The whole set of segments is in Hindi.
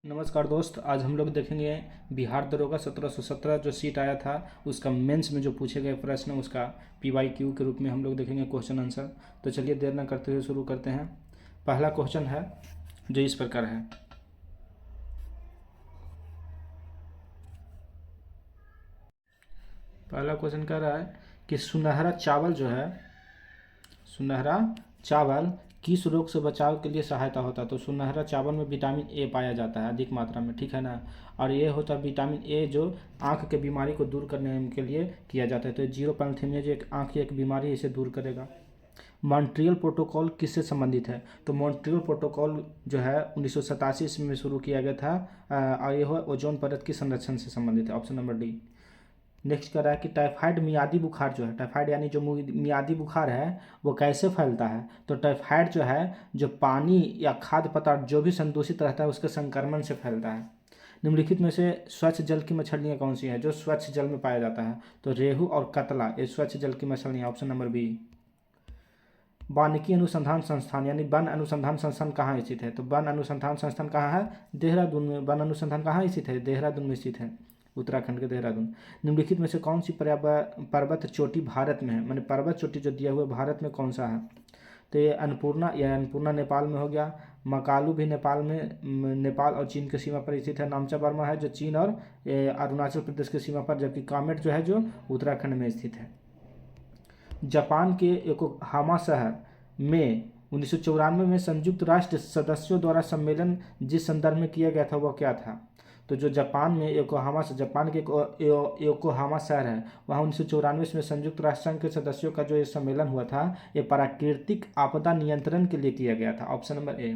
नमस्कार दोस्त, आज हम लोग देखेंगे बिहार दरोगा 1717 जो सीट आया था उसका मेंस में जो पूछे गए प्रश्न उसका PYQ के रूप में हम लोग देखेंगे क्वेश्चन आंसर। तो चलिए देर न करते हुए शुरू करते हैं। पहला क्वेश्चन है जो इस प्रकार है। पहला क्वेश्चन कह रहा है कि सुनहरा चावल जो है, सुनहरा चावल किस रोग से बचाव के लिए सहायता होता है। तो सुनहरा चावल में विटामिन ए पाया जाता है अधिक मात्रा में, ठीक है ना। और ये होता है विटामिन ए जो आंख के बीमारी को दूर करने के लिए किया जाता है। तो जीरो पैंथेमिया जो एक आंख की एक बीमारी है इसे दूर करेगा। मॉन्ट्रियल प्रोटोकॉल किससे संबंधित है। तो मॉन्ट्रियल प्रोटोकॉल जो है 1987 ईस्वी में शुरू किया गया था और यह ओजोन परत की संरक्षण से संबंधित है। Option number D. नेक्स्ट कर रहा है कि टाइफाइड मियादी बुखार जो है, टाइफाइड यानी जो मियादी बुखार है वो कैसे फैलता है। तो टाइफाइड जो है जो पानी या खाद्य पदार्थ जो भी संदूषित रहता है उसके संक्रमण से फैलता है। निम्नलिखित में से स्वच्छ जल की मछलियाँ कौन सी हैं जो स्वच्छ जल में पाया जाता है। तो रेहू और कतला ये स्वच्छ जल की मछलियाँ। Option number B. वानिकी अनुसंधान संस्थान यानी वन अनुसंधान संस्थान कहाँ स्थित है। तो वन अनुसंधान संस्थान कहाँ है, देहरादून में। वन अनुसंधान कहाँ स्थित है, देहरादून में स्थित है, उत्तराखंड के देहरादून। निम्नलिखित में से कौन सी पर्वत चोटी भारत में है, मैंने पर्वत चोटी जो दिया हुआ है भारत में कौन सा है। तो ये अन्नपूर्णा, यह अन्नपूर्णा नेपाल में हो गया। मकालू भी नेपाल में, नेपाल और चीन के सीमा पर स्थित है। नामचा वर्मा है जो चीन और अरुणाचल प्रदेश की सीमा पर, जबकि कामेट जो है जो उत्तराखंड में स्थित है। जापान के योकोहामा शहर में 1994 में संयुक्त राष्ट्र सदस्यों द्वारा सम्मेलन जिस संदर्भ में किया गया था वह क्या था। तो जो जापान में योकोहामा से, जापान के योकोहामा शहर है वहाँ 1994 में संयुक्त राष्ट्र संघ के सदस्यों का जो ये सम्मेलन हुआ था ये प्राकृतिक आपदा नियंत्रण के लिए किया गया था। Option number A.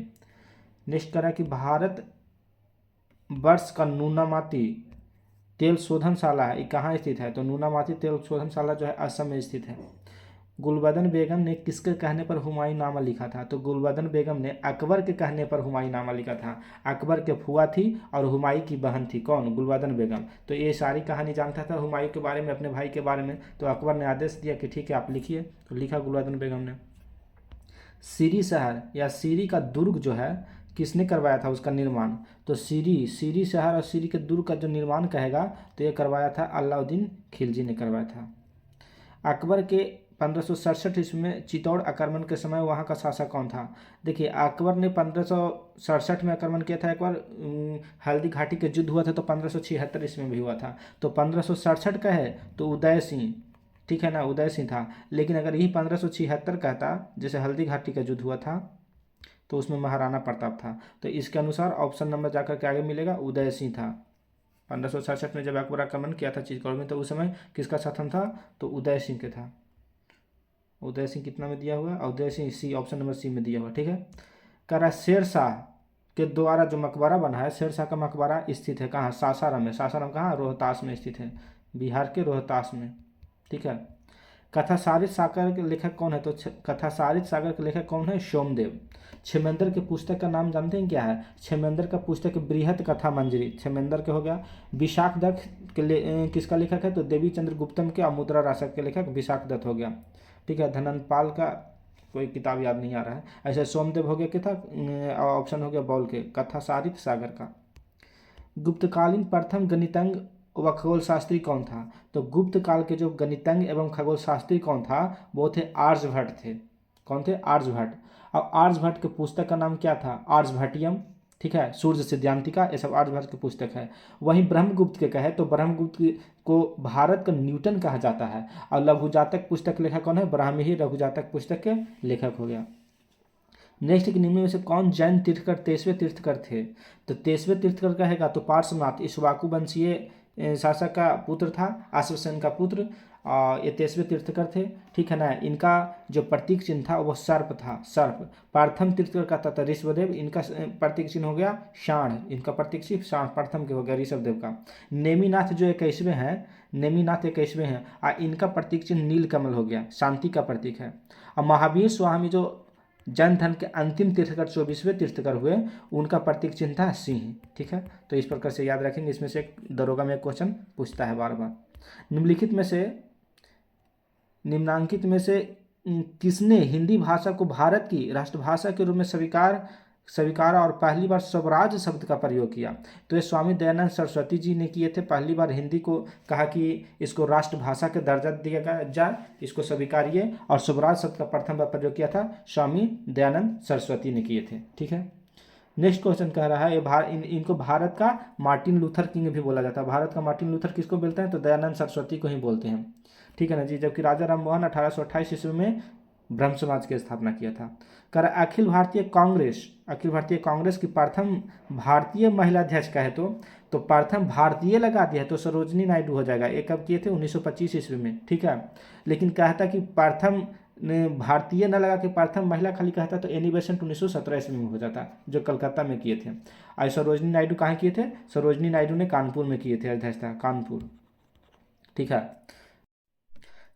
नेक्स्ट करा कि भारत वर्ष का नूनामाती तेल शोधनशाला है ये कहाँ स्थित है। तो नूनामाती तेल शोधनशाला जो है असम में स्थित है। गुलबदन बेगम ने किसके कहने पर हुमायूंनामा लिखा था। तो गुलबदन बेगम ने अकबर के कहने पर हुमायूंनामा लिखा था। अकबर के फुआ थी और हुमायूं की बहन थी, कौन, गुलबदन बेगम। तो ये सारी कहानी जानता था हुमायूं के बारे में, अपने भाई के बारे में। तो अकबर ने आदेश दिया कि ठीक है आप लिखिए, तो लिखा गुलबदन बेगम ने। सीरी शहर या सीरी का दुर्ग जो है किसने करवाया था उसका निर्माण। तो सीरी शहर और सीरी के दुर्ग का जो निर्माण कहेगा तो ये करवाया था अलाउद्दीन खिलजी ने करवाया था। अकबर के 1567 ईस्वी में चित्तौड़ आक्रमण के समय वहाँ का शासक कौन था। देखिए अकबर ने 1567 में आक्रमण किया था। एक बार हल्दी घाटी के युद्ध हुआ था तो 1576 ईस्वी में भी हुआ था। तो 1567 का है तो उदय सिंह, ठीक है ना, उदय सिंह था। लेकिन अगर यही 1576 कहता जैसे हल्दी घाटी का युद्ध हुआ था तो उसमें महाराणा प्रताप था। तो इसके अनुसार ऑप्शन नंबर जाकर के आगे मिलेगा उदय सिंह था। 1567 में जब अकबर आक्रमण किया था चित्तौड़ में तो उस समय किसका शासन था, तो उदय सिंह के था। उदय सिंह कितना में दिया हुआ है, उदय सिंह सी, ऑप्शन नंबर सी में दिया हुआ, ठीक है। कह रहा शेर शाह के द्वारा जो मकबरा बना है, शेर शाह का मकबरा स्थित है कहाँ, सासाराम में। सासाराम कहाँ, रोहतास में स्थित है, बिहार के रोहतास में, ठीक है। कथासारित सागर के लेखक कौन है। तो कथासारित सागर के लेखक कौन है, सोमदेव। क्षेमेंद्र के पुस्तक का नाम जानते हैं क्या है। क्षेमेंद्र का पुस्तक बृहत कथा मंजरी, क्षेमेंद्र के हो गया। विशाख दत्त के किसका लेखक है, तो देवी चंद्र गुप्तम के और मुद्रा राशक के लेखक विशाख दत्त हो गया, ठीक है। धनंजपाल का कोई किताब याद नहीं आ रहा है। ऐसे सोमदेव हो गया क्या था, ऑप्शन हो गया बॉल के कथासारित सागर का। गुप्तकालीन प्रथम गणितज्ञ व खगोल शास्त्री कौन था। तो गुप्त काल के जो गणितज्ञ एवं खगोल शास्त्री कौन था, वो थे आर्यभट्ट थे। कौन थे, आर्यभट्ट। अब आर्यभट्ट के पुस्तक का नाम क्या था, आर्यभट्टियम, ठीक है। सूर्य सिद्धांतिका, ये सब आर्यभट्ट की पुस्तक है। वहीं ब्रह्मगुप्त के कहे तो ब्रह्मगुप्त को भारत का न्यूटन कहा जाता है। और लघु जातक पुस्तक लेखक कौन है, ब्राह्मी ही लघु जातक पुस्तक के लेखक हो गया। नेक्स्ट कि निम्न में से कौन जैन तीर्थकर 23वें तीर्थकर थे। तो 23वें तीर्थकर कहेगा तो पार्श्वनाथ इक्ष्वाकु वंशीय शासक का पुत्र था, आश्वसेन का पुत्र। ये 23वें तीर्थकर थे, ठीक है ना। इनका जो प्रतीक चिन्ह था वो सर्प था, सर्प। प्रथम तीर्थकर का था ऋषभदेव, इनका प्रतीक चिन्ह हो गया शाण, इनका प्रतीक चिन्ह शाण, प्रथम के हो गया ऋषभदेव का। नेमिनाथ जो 21वें हैं, नेमिनाथ 21वें हैं, इनका प्रतीक चिन्ह नीलकमल हो गया, शांति का प्रतीक है। और महावीर स्वामी जो जैन धर्म के अंतिम तीर्थकर 24वें तीर्थकर हुए, उनका प्रतीक चिन्ह था सिंह, ठीक है। तो इस प्रकार से याद रखेंगे। इसमें से एक दरोगा में एक क्वेश्चन पूछता है बार बार। निम्नलिखित में से, निम्नांकित में से किसने हिंदी भाषा को भारत की राष्ट्रभाषा के रूप में स्वीकार स्वीकारा और पहली बार स्वराज शब्द का प्रयोग किया, तो ये स्वामी दयानंद सरस्वती जी ने किए थे। पहली बार हिंदी को कहा कि इसको राष्ट्रभाषा के दर्जा दिया जाए, इसको स्वीकारिए, और स्वराज शब्द का प्रथम बार प्रयोग किया था स्वामी दयानंद सरस्वती ने किए थे। ठीक है, नेक्स्ट क्वेश्चन कह रहा है इनको भारत का मार्टिन लूथर किंग भी बोला जाता है। भारत का मार्टिन लूथर किसको बोलते हैं? तो दयानंद सरस्वती को ही बोलते हैं। ठीक है ना जी। जबकि राजा राम मोहन 1828 ईस्वी में ब्रह्म समाज की स्थापना किया था। कर अखिल भारतीय कांग्रेस की प्रथम भारतीय महिला अध्यक्ष कहे तो प्रथम भारतीय लगा दिया है तो सरोजनी नायडू हो जाएगा। ये कब किए थे? 1925 ईस्वी में। ठीक है, लेकिन कहता कि प्रथम भारतीय न लगा के प्रथम महिला खाली कहता तो एनी बेसेंट 1917 ईस्वी में हो जाता, जो कलकत्ता में किए थे। और सरोजनी नायडू कहाँ किए थे? सरोजनी नायडू ने कानपुर में किए थे, अध्यक्षता कानपुर। ठीक है,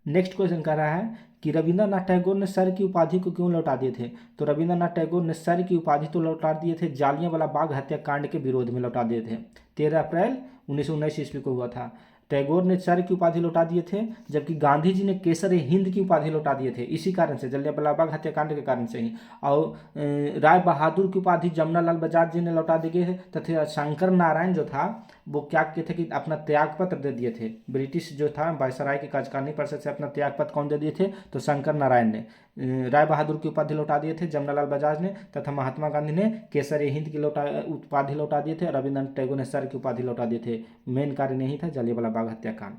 नेक्स्ट क्वेश्चन कह रहा है कि रविंद्रनाथ टैगोर ने सर की उपाधि को क्यों लौटा दिए थे? तो रविंद्रनाथ टैगोर ने सर की उपाधि तो लौटा दिए थे, जालियांवाला बाग हत्याकांड के विरोध में लौटा दिए थे। 13 अप्रैल 1919 ईस्वी को हुआ था। टैगोर ने सर की उपाधि लौटा दिए थे, जबकि गांधी जी ने केसर हिंद की उपाधि लौटा दिए थे, इसी कारण से, जलियांवाला बाग हत्याकांड के कारण से ही। और राय बहादुर की उपाधि जमनालाल बजाज जी ने लौटा दी गई है, तथा शंकर नारायण जो था वो क्या किए थे कि अपना त्यागपत्र दे दिए थे। ब्रिटिश जो था वायसराय की कार्यकारिणी परिषद से अपना त्यागपत्र कौन दे दिए थे? तो शंकर नारायण ने। राय बहादुर की उपाधि लौटा दिए थे जमनालाल बजाज ने, तथा महात्मा गांधी ने केसरी हिंद की उपाधि लौटा दिए थे। रविंद्रनाथ टैगोर ने सर की उपाधि लौटा दिए थे। मेन कार्य नहीं था जलियांवाला बाग हत्याकांड।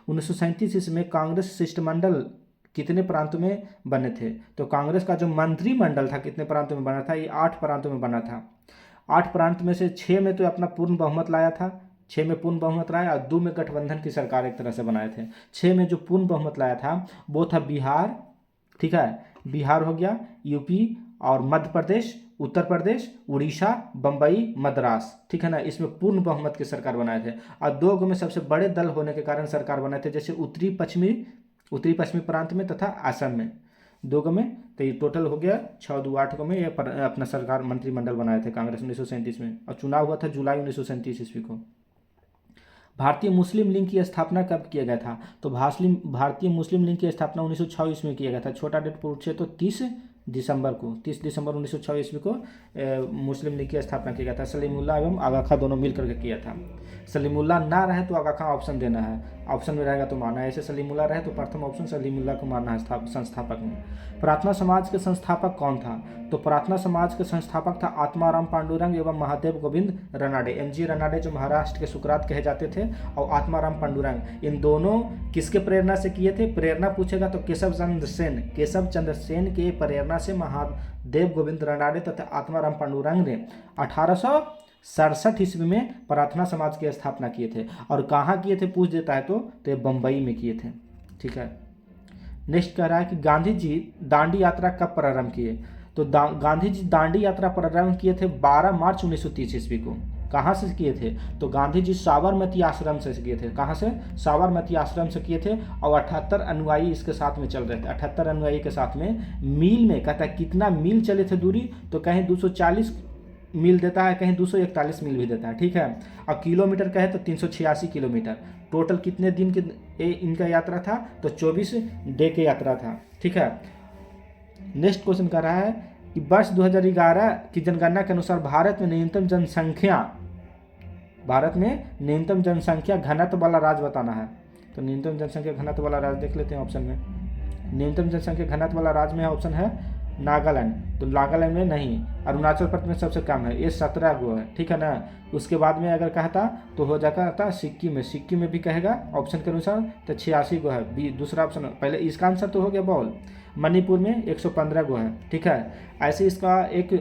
1937 ईस्वी में कांग्रेस शिष्टमंडल कितने प्रांतों में बने थे? तो कांग्रेस का जो मंत्रिमंडल था कितने प्रांतों में बना था? ये 8 प्रांतों में बना था। 8 प्रांत में से 6 में तो अपना पूर्ण बहुमत लाया था, 6 में पूर्ण बहुमत लाया, और 2 में गठबंधन की सरकार एक तरह से बनाए थे। 6 में जो पूर्ण बहुमत लाया था वो था बिहार। ठीक है, बिहार हो गया, यूपी और मध्य प्रदेश, उत्तर प्रदेश, उड़ीसा, बम्बई, मद्रास। ठीक है ना, इसमें पूर्ण बहुमत की सरकार बनाए थे। और 2 में सबसे बड़े दल होने के कारण सरकार बनाए थे, जैसे उत्तरी पश्चिमी प्रांत में तथा असम में। 2 में तो ये टोटल हो गया 6 2 8 में ये अपना सरकार मंत्रिमंडल बनाए थे कांग्रेस 1937 में। और चुनाव हुआ था जुलाई 1937 ईस्वी को। भारतीय मुस्लिम लीग की स्थापना कब किया गया था? तो भारतीय मुस्लिम लीग की स्थापना 1906 ईस्वी में किया गया था। छोटा डेट पूछे तो 30 दिसंबर 1906 ईस्वी को मुस्लिम लीग की स्थापना किया गया था। सलीमुल्लाह एवं आगा खां दोनों मिल करके किया था। सलीमुल्लाह ना रहे तो आगा खां ऑप्शन देना है, ऑप्शन में रहेगा तो मानना है। ऐसे सलीमुल्लाह रहे तो प्रथम ऑप्शन सलीमुल्लाह को मानना है संस्थापक में। प्रार्थना समाज के संस्थापक कौन था? तो प्रार्थना समाज के संस्थापक था आत्माराम पांडुरंग एवं महादेव गोविंद रनाडे। MG रनाडे जो महाराष्ट्र के सुकरात कहे जाते थे, और आत्माराम पांडुरंग, इन दोनों किसके प्रेरणा से किए थे? प्रेरणा पूछेगा तो केशव चंद्र सेन के प्रेरणा से महादेव गोविंद रनाडे तथा आत्माराम पांडुरंग ने 1867 ईस्वी में प्रार्थना समाज की स्थापना किए थे। और कहाँ किए थे पूछ देता है तो ये बम्बई में किए थे। ठीक है, नेक्स्ट कह रहा है कि गांधी जी दांडी यात्रा कब प्रारंभ किए? तो गांधी जी दांडी यात्रा प्रारंभ किए थे 12 मार्च 1930 ईस्वी को। कहाँ से किए थे? तो गांधी जी साबरमती आश्रम से किए थे। कहाँ से? साबरमती आश्रम से किए थे। और 78 अनुयायी इसके साथ में चल रहे थे। 78 अनुयायी के साथ में मील में कहता है कितना मील चले थे दूरी, तो कहीं 240 मील देता है, कहीं 241 मील भी देता है। ठीक है, और किलोमीटर कहे तो 386 किलोमीटर। टोटल कितने दिन के इनका यात्रा था? तो 24 डे की यात्रा था। ठीक है, नेक्स्ट क्वेश्चन कर रहा है कि वर्ष 2011 की जनगणना के अनुसार भारत में न्यूनतम जनसंख्या घनत्व वाला राज्य बताना है। तो न्यूनतम जनसंख्या घनत्व वाला राज्य देख लेते हैं ऑप्शन में। न्यूनतम जनसंख्या घनत्व वाला राज्य में ऑप्शन है नागालैंड। तो नागालैंड में नहीं, अरुणाचल प्रदेश में सबसे कम है, ये 17 गो है। ठीक है ना, उसके बाद में अगर कहता तो हो जाता सिक्किम में भी कहेगा ऑप्शन के अनुसार तो 86 गो है। दूसरा ऑप्शन पहले इसका आंसर तो हो गया बॉल। मणिपुर में 115 गो है। ठीक है, ऐसे इसका एक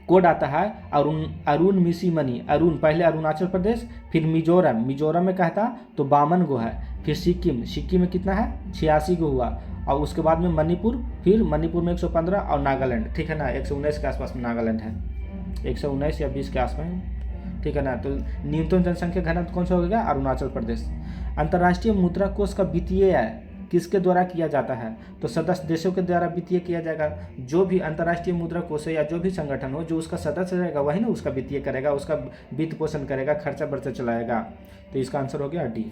कोड आता है अरुण मिसी मनी। अरुण पहले अरुणाचल प्रदेश, फिर मिजोरम में कहता तो 52 गो है, फिर सिक्किम में कितना है? 86 गो हुआ, और उसके बाद में मणिपुर, फिर मणिपुर में 115 और नागालैंड। ठीक है ना, 119 के आसपास में नागालैंड है, 119 या 20 के आसपास। ठीक है ना, तो न्यूनतम जनसंख्या घनत्व कौन सा हो गया? अरुणाचल प्रदेश। अंतर्राष्ट्रीय मुद्रा कोष का वित्तीय किसके द्वारा किया जाता है? तो सदस्य देशों के द्वारा वित्तीय किया जाएगा। जो भी अंतर्राष्ट्रीय मुद्रा कोष या जो भी संगठन हो जो उसका सदस्य रहेगा वही ना उसका वित्तीय करेगा, उसका वित्त पोषण करेगा, खर्चा बर्चा चलाएगा। तो इसका आंसर हो गया डी।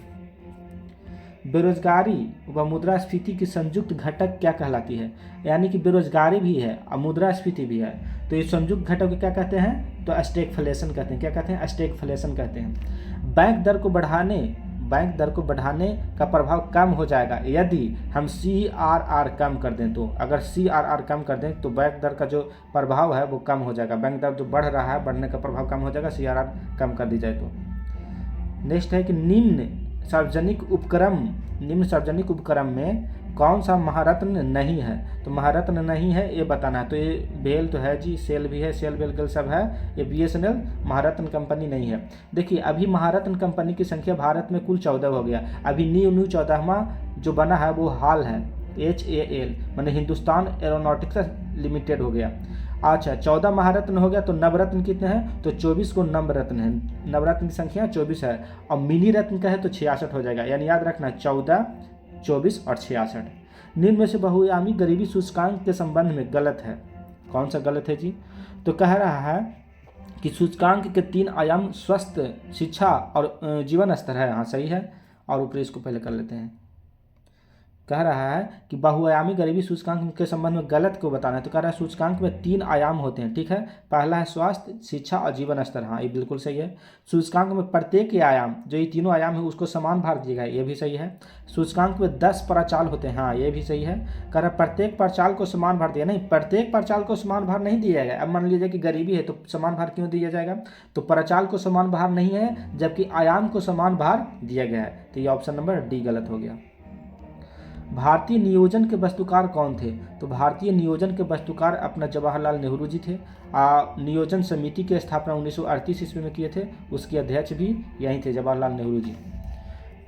बेरोजगारी व मुद्रास्फीति की संयुक्त घटक क्या कहलाती है? यानी कि बेरोजगारी भी है और मुद्रास्फीति भी है। तो ये संयुक्त घटक को क्या कहते हैं, तो स्टैगफ्लेशन कहते हैं। क्या कहते हैं, स्टैगफ्लेशन कहते हैं। बैंक दर को बढ़ाने का प्रभाव कम हो जाएगा यदि हम CRR कम कर दें। तो अगर CRR कम कर दें तो बैंक दर का जो प्रभाव है वो कम हो जाएगा। बैंक दर जो बढ़ रहा है, बढ़ने का प्रभाव कम हो जाएगा, CRR कम कर दी जाए तो। नेक्स्ट है कि निम्न सार्वजनिक उपक्रम में कौन सा महारत्न नहीं है। तो महारत्न नहीं है ये बताना है। तो ये बेल तो है जी, सेल भी है, सेल बेल गल सब है। ये BSNL महारत्न कंपनी नहीं है। देखिए अभी महारत्न कंपनी की संख्या भारत में कुल 14 हो गया। अभी न्यू 14वां जो बना है वो हाल है, HAL माने हिंदुस्तान एरोनॉटिक्स लिमिटेड हो गया। अच्छा 14 महारत्न हो गया, तो नवरत्न कितने हैं, तो 24 को नवरत्न है। नवरत्न की संख्या 24 है। और मिनी रत्न का है तो 66 हो जाएगा। यानी याद रखना 14, 24 और 66। निम्न में से बहुआयामी गरीबी सूचकांक के संबंध में गलत है। कौन सा गलत है जी, तो कह रहा है कि सूचकांक के 3 आयाम स्वस्थ, शिक्षा और जीवन स्तर है। हाँ सही है। और ऊपर इसको पहले कर लेते हैं। कह रहा है कि बहुआयामी गरीबी सूचकांक के संबंध में गलत को बताना है। तो कह रहा है सूचकांक में 3 आयाम होते हैं, ठीक है। पहला है स्वास्थ्य, शिक्षा और जीवन स्तर। हाँ ये बिल्कुल सही है। सूचकांक में प्रत्येक आयाम, जो ये तीनों आयाम है उसको समान भार दिया गया है, ये भी सही है। सूचकांक में 10 प्रचाल होते हैं। हाँ ये भी सही है। कह रहा है प्रत्येक प्रचाल को समान भार दिया, नहीं प्रत्येक प्रचाल को समान भार नहीं दिया गया। अब मान लीजिए कि गरीबी है तो समान भार क्यों दिया जाएगा, तो प्रचाल को समान भार नहीं है जबकि आयाम को समान भार दिया गया है। तो ये ऑप्शन नंबर डी गलत हो गया। भारतीय नियोजन के वस्तुकार कौन थे, तो भारतीय नियोजन के वस्तुकार अपना जवाहरलाल नेहरू जी थे। नियोजन समिति की स्थापना 1938 ईस्वी में किए थे। उसके अध्यक्ष भी यही थे, जवाहरलाल नेहरू जी।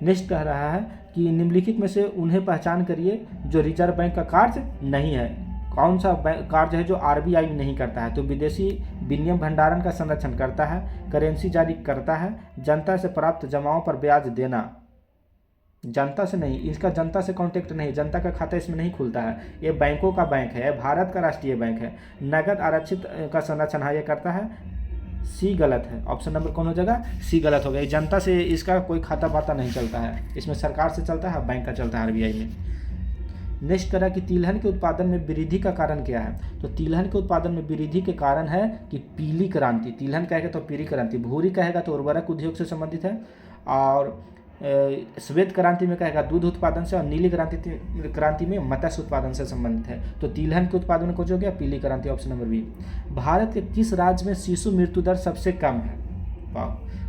नेक्स्ट कह रहा है कि निम्नलिखित में से उन्हें पहचान करिए जो रिजर्व बैंक का कार्य नहीं है। कौन सा कार्य है जो RBI नहीं करता है, तो विदेशी विनिमय भंडारण का संरक्षण करता है, करेंसी जारी करता है, जनता से प्राप्त जमाओं पर ब्याज देना। जनता से नहीं, इसका जनता से कांटेक्ट नहीं, जनता का खाता इसमें नहीं खुलता है। ये बैंकों का बैंक है, भारत का राष्ट्रीय बैंक है। नगद आरक्षित का संरक्षण हाँ ये करता है। सी गलत है। ऑप्शन नंबर कौन हो जाएगा, सी गलत हो गया। जनता से इसका कोई खाता बाता नहीं चलता है, इसमें सरकार से चलता है, बैंक का चलता है RBI में। नेक्स्ट करा कि तिलहन के उत्पादन में वृद्धि का कारण क्या है, तो तिलहन के उत्पादन में वृद्धि के कारण है कि पीली क्रांति। तिलहन कहेगा तो पीली क्रांति, भूरी कहेगा तो उर्वरक उद्योग से संबंधित है, और श्वेत क्रांति में कहेगा दूध उत्पादन से, और नीली क्रांति में मत्स्य उत्पादन से संबंधित है। तो तिलहन के उत्पादन को जो गया पीली क्रांति, ऑप्शन नंबर बी। भारत के किस राज्य में शिशु मृत्यु दर सबसे कम है। वाह,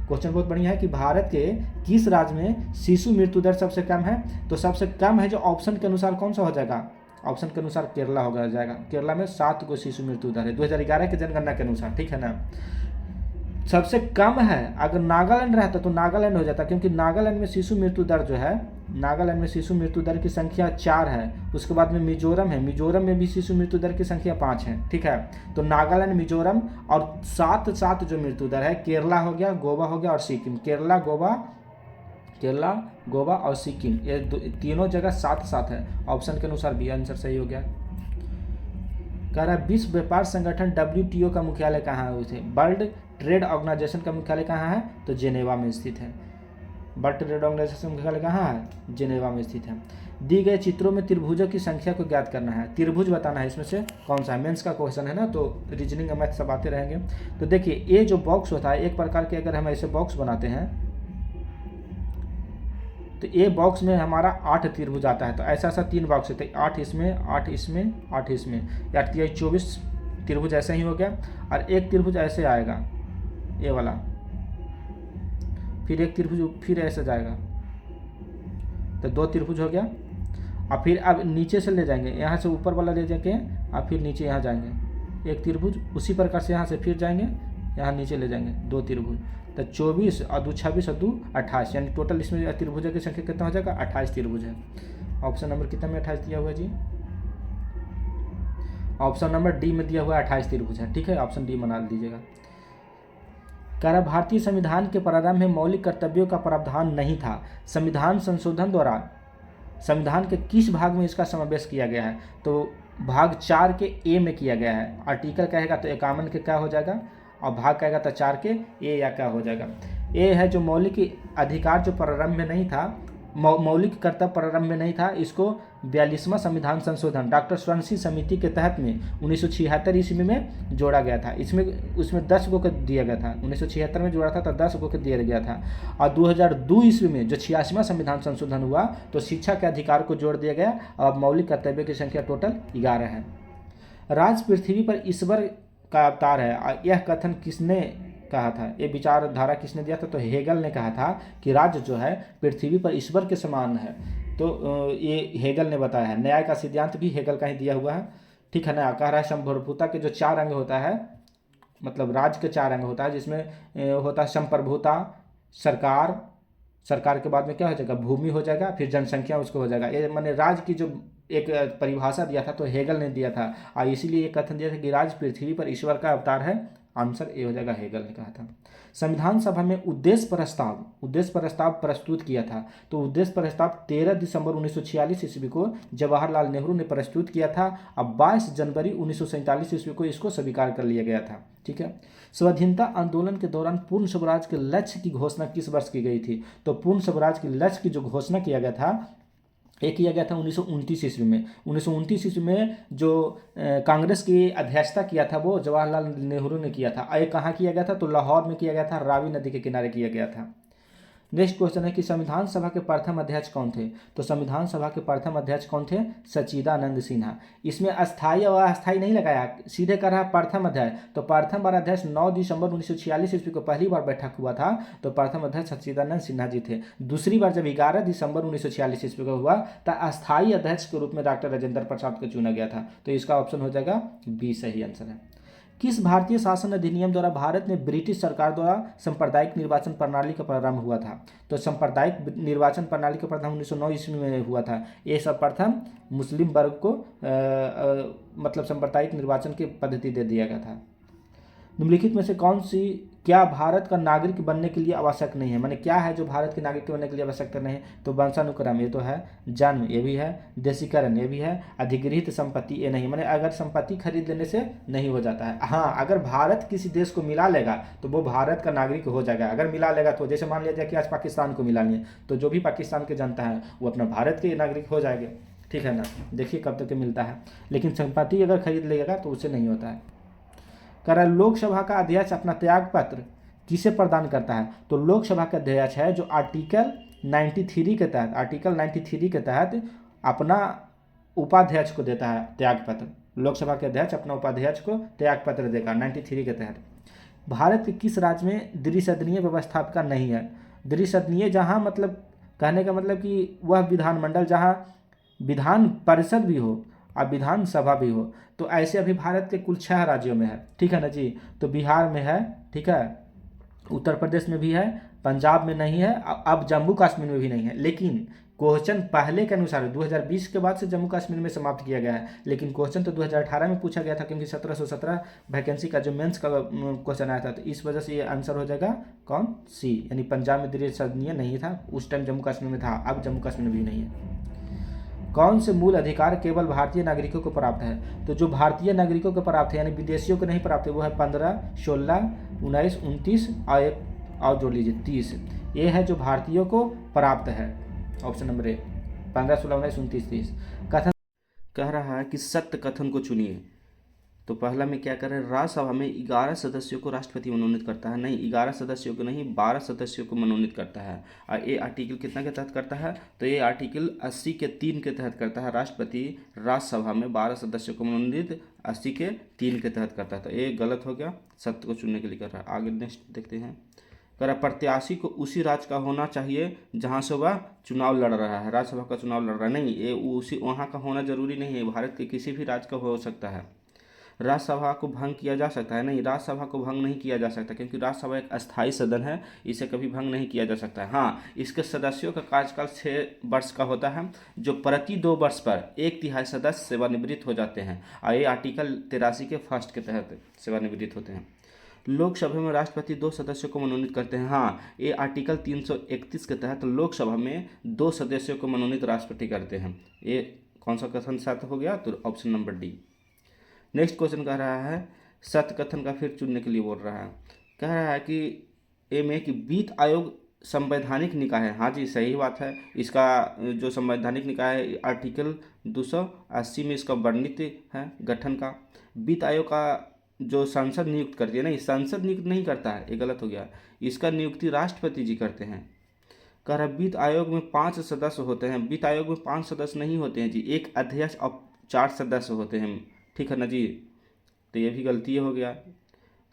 क्वेश्चन बहुत बढ़िया है कि भारत के किस राज्य में शिशु मृत्यु दर सबसे कम है, तो सबसे कम है जो ऑप्शन के अनुसार कौन सा हो जाएगा, ऑप्शन के अनुसार केरला हो जाएगा। केरला में 7 को शिशु मृत्यु दर है 2011 के जनगणना के अनुसार, ठीक है ना। सबसे कम है अगर नागालैंड रहता तो नागालैंड हो जाता, क्योंकि नागालैंड में शिशु मृत्यु दर जो है, नागालैंड में शिशु मृत्यु दर की संख्या 4 है। उसके बाद में मिजोरम है, मिजोरम में भी शिशु मृत्यु दर की संख्या 5 है, ठीक है। तो नागालैंड, मिजोरम और 7 जो मृत्यु दर है, केरला हो गया, गोवा हो गया और सिक्किम। केरला, गोवा और सिक्किम, ये तीनों जगह 7 है। ऑप्शन के अनुसार बी आंसर सही हो गया। कह रहा है विश्व व्यापार संगठन WTO का मुख्यालय कहाँ है उसे, वर्ल्ड ट्रेड ऑर्गेनाइजेशन का मुख्यालय कहाँ है, तो जेनेवा में स्थित है। वर्ल्ड ट्रेड ऑर्गेनाइजेशन मुख्यालय कहाँ है, जेनेवा में स्थित है। दी गए चित्रों में त्रिभुजों की संख्या को ज्ञात करना है। त्रिभुज बताना है इसमें से कौन सा है, मेंस का क्वेश्चन है ना, तो रीजनिंग मैथ सब आते रहेंगे। तो देखिए ये जो बॉक्स होता है, एक प्रकार के अगर हम ऐसे बॉक्स बनाते हैं तो ये बॉक्स में हमारा 8 त्रिभुज आता है। तो ऐसा 3 बॉक्स होते हैं, 8 इसमें, 8 इसमें, 8 इसमें, या 24 त्रिभुज ऐसे ही हो गया। और एक त्रिभुज ऐसे आएगा, ये वाला, फिर एक त्रिभुज फिर ऐसे जाएगा, तो 2 त्रिभुज हो गया। और फिर अब नीचे से ले जाएंगे, यहाँ से ऊपर वाला ले जाके और फिर नीचे यहाँ जाएंगे, एक त्रिभुज। उसी प्रकार से यहाँ से फिर जाएंगे, यहाँ नीचे ले जाएंगे, 2 त्रिभुज। तो 24 और 2 26 और 2 28, यानी टोटल इसमें त्रिभुजों की संख्या कितना हो जाएगा, 28 त्रिभुज है। ऑप्शन नंबर कितना में 28 दिया हुआ है जी, ऑप्शन नंबर डी में दिया हुआ 28 त्रिभुज है, ठीक है। ऑप्शन डी बना दीजिएगा। कह रहा भारतीय संविधान के प्रारंभ में मौलिक कर्तव्यों का प्रावधान नहीं था। संविधान संशोधन द्वारा संविधान के किस भाग में इसका समावेश किया गया है, तो भाग 4 के ए में किया गया है। आर्टिकल कहेगा तो 51 के क्या हो जाएगा, और भाग कहेगा तो 4 के ए या क्या हो जाएगा। ए है जो मौलिक अधिकार जो प्रारंभ में नहीं था, मौलिक कर्तव्य प्रारंभ में नहीं था। इसको 42वां संविधान संशोधन डॉक्टर स्वर्ण सिंह समिति के तहत में 1976 ईस्वी में जोड़ा गया था। उसमें 10 गो का दिया गया था। 1976 में जोड़ा था तो 10 गो का दिया गया था। और 2002 ईस्वी में जो 86वां संविधान संशोधन हुआ तो शिक्षा के अधिकार को जोड़ दिया गया। अब मौलिक कर्तव्य की संख्या टोटल 11 है। राज पृथ्वी पर ईश्वर का अवतार है, यह कथन किसने कहा था? ये विचारधारा किसने दिया था? तो हेगल ने कहा था कि राज्य जो है पृथ्वी पर ईश्वर के समान है। तो ये हेगल ने बताया है। न्याय का सिद्धांत भी हेगल का ही दिया हुआ है, ठीक है ना। कह रहा है संप्रभुता के जो 4 अंग होता है, मतलब राज्य के 4 अंग होता है, जिसमें होता है संप्रभुता, सरकार के बाद में क्या हो जाएगा? भूमि हो जाएगा, फिर जनसंख्या उसको हो जाएगा। ये मैंने राज्य की जो एक परिभाषा दिया था तो हेगल ने दिया था, और इसीलिए ये कथन दिया था कि राज्य पृथ्वी पर ईश्वर का अवतार है। आंसर ए हो जाएगा, हेगल ने कहा था। संविधान सभा में उद्देश्य प्रस्ताव प्रस्तुत किया था। तो उद्देश्य प्रस्ताव 13 दिसंबर 1946 ईस्वी को जवाहरलाल नेहरू ने प्रस्तुत किया था। अब 22 जनवरी 1947 ईस्वी को इसको स्वीकार कर लिया गया था, ठीक है। स्वाधीनता आंदोलन के दौरान पूर्ण स्वराज के लक्ष्य की घोषणा किस वर्ष की गई थी? तो पूर्ण स्वराज के लक्ष्य की जो घोषणा किया गया था, एक किया गया था 1929 ईस्वी में। 1929 ईस्वी में जो कांग्रेस की अध्यक्षता किया था वो जवाहरलाल नेहरू ने किया था। ये कहाँ किया गया था? तो लाहौर में किया गया था, रावी नदी के किनारे किया गया था। नेक्स्ट क्वेश्चन है कि संविधान सभा के प्रथम अध्यक्ष कौन थे? तो संविधान सभा के प्रथम अध्यक्ष कौन थे? सच्चिदानंद सिन्हा। इसमें अस्थायी और अस्थायी नहीं लगाया, सीधे कर रहा है प्रथम अध्यक्ष। तो प्रथम बार अध्यक्ष 9 दिसंबर 1946 ईस्वी को पहली बार बैठक हुआ था, तो प्रथम अध्यक्ष सच्चिदानंद सिन्हा जी थे। दूसरी बार जब 11 दिसंबर 1946 ईस्वी को हुआ तो अस्थायी अध्यक्ष के रूप में डॉक्टर राजेंद्र प्रसाद को चुना गया था। तो इसका ऑप्शन हो जाएगा बी, सही आंसर है। किस भारतीय शासन अधिनियम द्वारा भारत में ब्रिटिश सरकार द्वारा सांप्रदायिक निर्वाचन प्रणाली का प्रारंभ हुआ था? तो सांप्रदायिक निर्वाचन प्रणाली का प्रारंभ 1909 ईस्वी में हुआ था। ये सर्वप्रथम मुस्लिम वर्ग को मतलब सांप्रदायिक निर्वाचन की पद्धति दे दिया गया था। निम्नलिखित में से कौन सी क्या भारत का नागरिक बनने के लिए आवश्यक नहीं है? माने क्या है जो भारत के नागरिक बनने के लिए आवश्यकता नहीं है? तो वंशानुक्रम ये तो है, जन्म ये भी है, देशीकरण ये भी है, अधिगृहित संपत्ति ये नहीं। माने अगर संपत्ति खरीद लेने से नहीं हो जाता है। हाँ, अगर भारत किसी देश को मिला लेगा तो वो भारत का नागरिक हो जाएगा। अगर मिला लेगा तो जैसे मान लिया जाए कि आज पाकिस्तान को मिला लिए, तो जो भी पाकिस्तान के जनता है वो अपना भारत के नागरिक हो जाएंगे, ठीक है ना। देखिए कब तक मिलता है। लेकिन संपत्ति अगर खरीद लेगा तो उससे नहीं होता है। कह रहा है लोकसभा का अध्यक्ष अपना त्याग पत्र किसे प्रदान करता है? तो लोकसभा का अध्यक्ष है जो आर्टिकल 93 के तहत अपना उपाध्यक्ष को देता है त्याग पत्र। लोकसभा के अध्यक्ष अपना उपाध्यक्ष को त्याग पत्र देगा 93 के तहत। भारत के किस राज्य में द्विसदनीय व्यवस्थापिका नहीं है? द्विसदनीय जहाँ मतलब कहने का मतलब कि वह विधानमंडल जहाँ विधान परिषद भी हो और विधानसभा भी हो। तो ऐसे अभी भारत के कुल 6 राज्यों में है, ठीक है ना जी। तो बिहार में है, ठीक है, उत्तर प्रदेश में भी है, पंजाब में नहीं है, अब जम्मू कश्मीर में भी नहीं है। लेकिन क्वेश्चन पहले के अनुसार 2020 के बाद से जम्मू कश्मीर में समाप्त किया गया है, लेकिन क्वेश्चन तो 2018 में पूछा गया था, क्योंकि 1717 वैकेंसी का जो मेंस का क्वेश्चन आया था। तो इस वजह से ये आंसर हो जाएगा कौन? सी, यानी पंजाब में द्विसदनीय नहीं था, उस टाइम जम्मू कश्मीर में था, अब जम्मू कश्मीर में भी नहीं है। कौन से मूल अधिकार केवल भारतीय नागरिकों को प्राप्त है? तो जो भारतीय नागरिकों को प्राप्त है यानी विदेशियों को नहीं प्राप्त है वो है 15, 16, 19, 29 और एक और जोड़ लीजिए 30। ये है जो भारतीयों को प्राप्त है। Option number A 15, 16, 19, 29, 30। कथन कह रहा है कि सत्य कथन को चुनिए। तो पहला में क्या कर रहे हैं? राज्यसभा में 11 सदस्यों को राष्ट्रपति मनोनीत करता है। नहीं, 11 सदस्यों को नहीं, 12 सदस्यों को मनोनीत करता है। और ये आर्टिकल कितना के तहत करता है? तो ये आर्टिकल 80 के 3 के तहत करता है। राष्ट्रपति राज्यसभा में 12 सदस्यों को मनोनीत 80 के 3 के तहत करता है। तो ये गलत हो गया, सत्य को चुनने के लिए कर रहा है। आगे नेक्स्ट देखते हैं। कह रहा प्रत्याशी को उसी राज्य का होना चाहिए जहाँ से वह चुनाव लड़ रहा है, राज्यसभा का चुनाव लड़ रहा है। नहीं, ये उसी वहाँ का होना जरूरी नहीं है, भारत के किसी भी राज्य का हो सकता है। राज्यसभा को भंग किया जा सकता है? नहीं, राज्यसभा को भंग नहीं किया जा सकता, क्योंकि राज्यसभा एक अस्थायी सदन है, इसे कभी भंग नहीं किया जा सकता है। हाँ, इसके सदस्यों का कार्यकाल 6 वर्ष का होता है, जो प्रति 2 वर्ष पर 1/3 सदस्य सेवानिवृत्त हो जाते हैं। और ये आर्टिकल 83 के फर्स्ट के तहत सेवानिवृत्त होते हैं। लोकसभा में राष्ट्रपति 2 सदस्यों को मनोनीत करते हैं। हाँ, ये आर्टिकल 331 के तहत लोकसभा में 2 सदस्यों को मनोनीत राष्ट्रपति करते हैं। ये कौन सा कथन सत्य हो गया? तो option number D. Next question कह रहा है सत्य कथन का फिर चुनने के लिए बोल रहा है। कह रहा है कि ए में कि वित्त आयोग संवैधानिक निकाय है, हाँ जी सही बात है। इसका जो संवैधानिक निकाय है आर्टिकल 280 में इसका वर्णित है गठन का। वित्त आयोग का जो संसद नियुक्त करती है, नहीं संसद नियुक्त नहीं करता है, ये गलत हो गया। इसका नियुक्ति राष्ट्रपति जी करते हैं। कह रहा वित्त आयोग में 5 सदस्य होते हैं। वित्त आयोग में 5 सदस्य नहीं होते हैं जी, एक अध्यक्ष और 4 सदस्य होते हैं, ठीक है ना जी। तो ये भी गलती हो गया।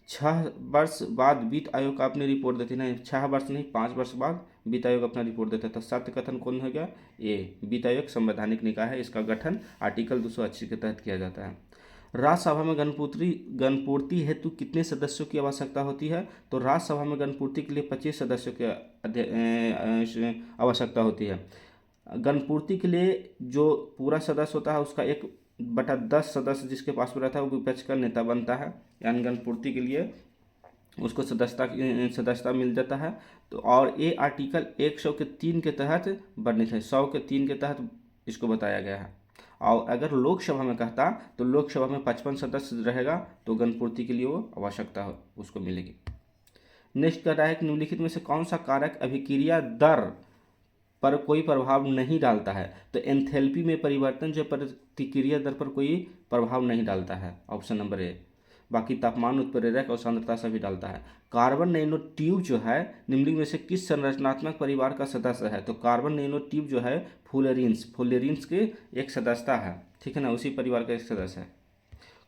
6 वर्ष बाद वित्त आयोग का अपनी रिपोर्ट देती नहीं, 6 वर्ष नहीं 5 वर्ष बाद वित्त आयोग अपना रिपोर्ट देता है। तो सत्य कथन कौन हो गया? ए, वित्त आयोग संवैधानिक निकाय है। इसका गठन आर्टिकल 280 के तहत किया जाता है। राज्यसभा में गणपूर्ति हेतु कितने सदस्यों की आवश्यकता होती है? तो राज्यसभा में गणपूर्ति के लिए 25 सदस्यों की आवश्यकता होती है। गणपूर्ति के लिए जो पूरा सदस्य होता है उसका 1/10 सदस्य जिसके पास में रहता है वो विपक्ष का नेता बनता है, यानी गणपूर्ति के लिए उसको सदस्यता मिल जाता है। तो और ये आर्टिकल 103 के तहत वर्णित है, 100 के 3 के तहत इसको बताया गया है। और अगर लोकसभा में कहता तो लोकसभा में 55 सदस्य रहेगा, तो गणपूर्ति के लिए वो आवश्यकता उसको मिलेगी। नेक्स्ट कर रहा है कि निम्नलिखित में से कौन सा कारक अभिक्रिया दर पर कोई प्रभाव नहीं डालता है? तो एंथैल्पी में परिवर्तन जो प्रतिक्रिया दर पर कोई प्रभाव नहीं डालता है, ऑप्शन नंबर ए। बाकी तापमान, उत्प्रेरक और सांद्रता से भी डालता है। कार्बन नैनो ट्यूब जो है निम्नलिखित में से किस संरचनात्मक परिवार का सदस्य है? तो कार्बन नैनो ट्यूब जो है फुलेरिन्स के एक सदस्यता है, ठीक है ना, उसी परिवार का एक सदस्य है।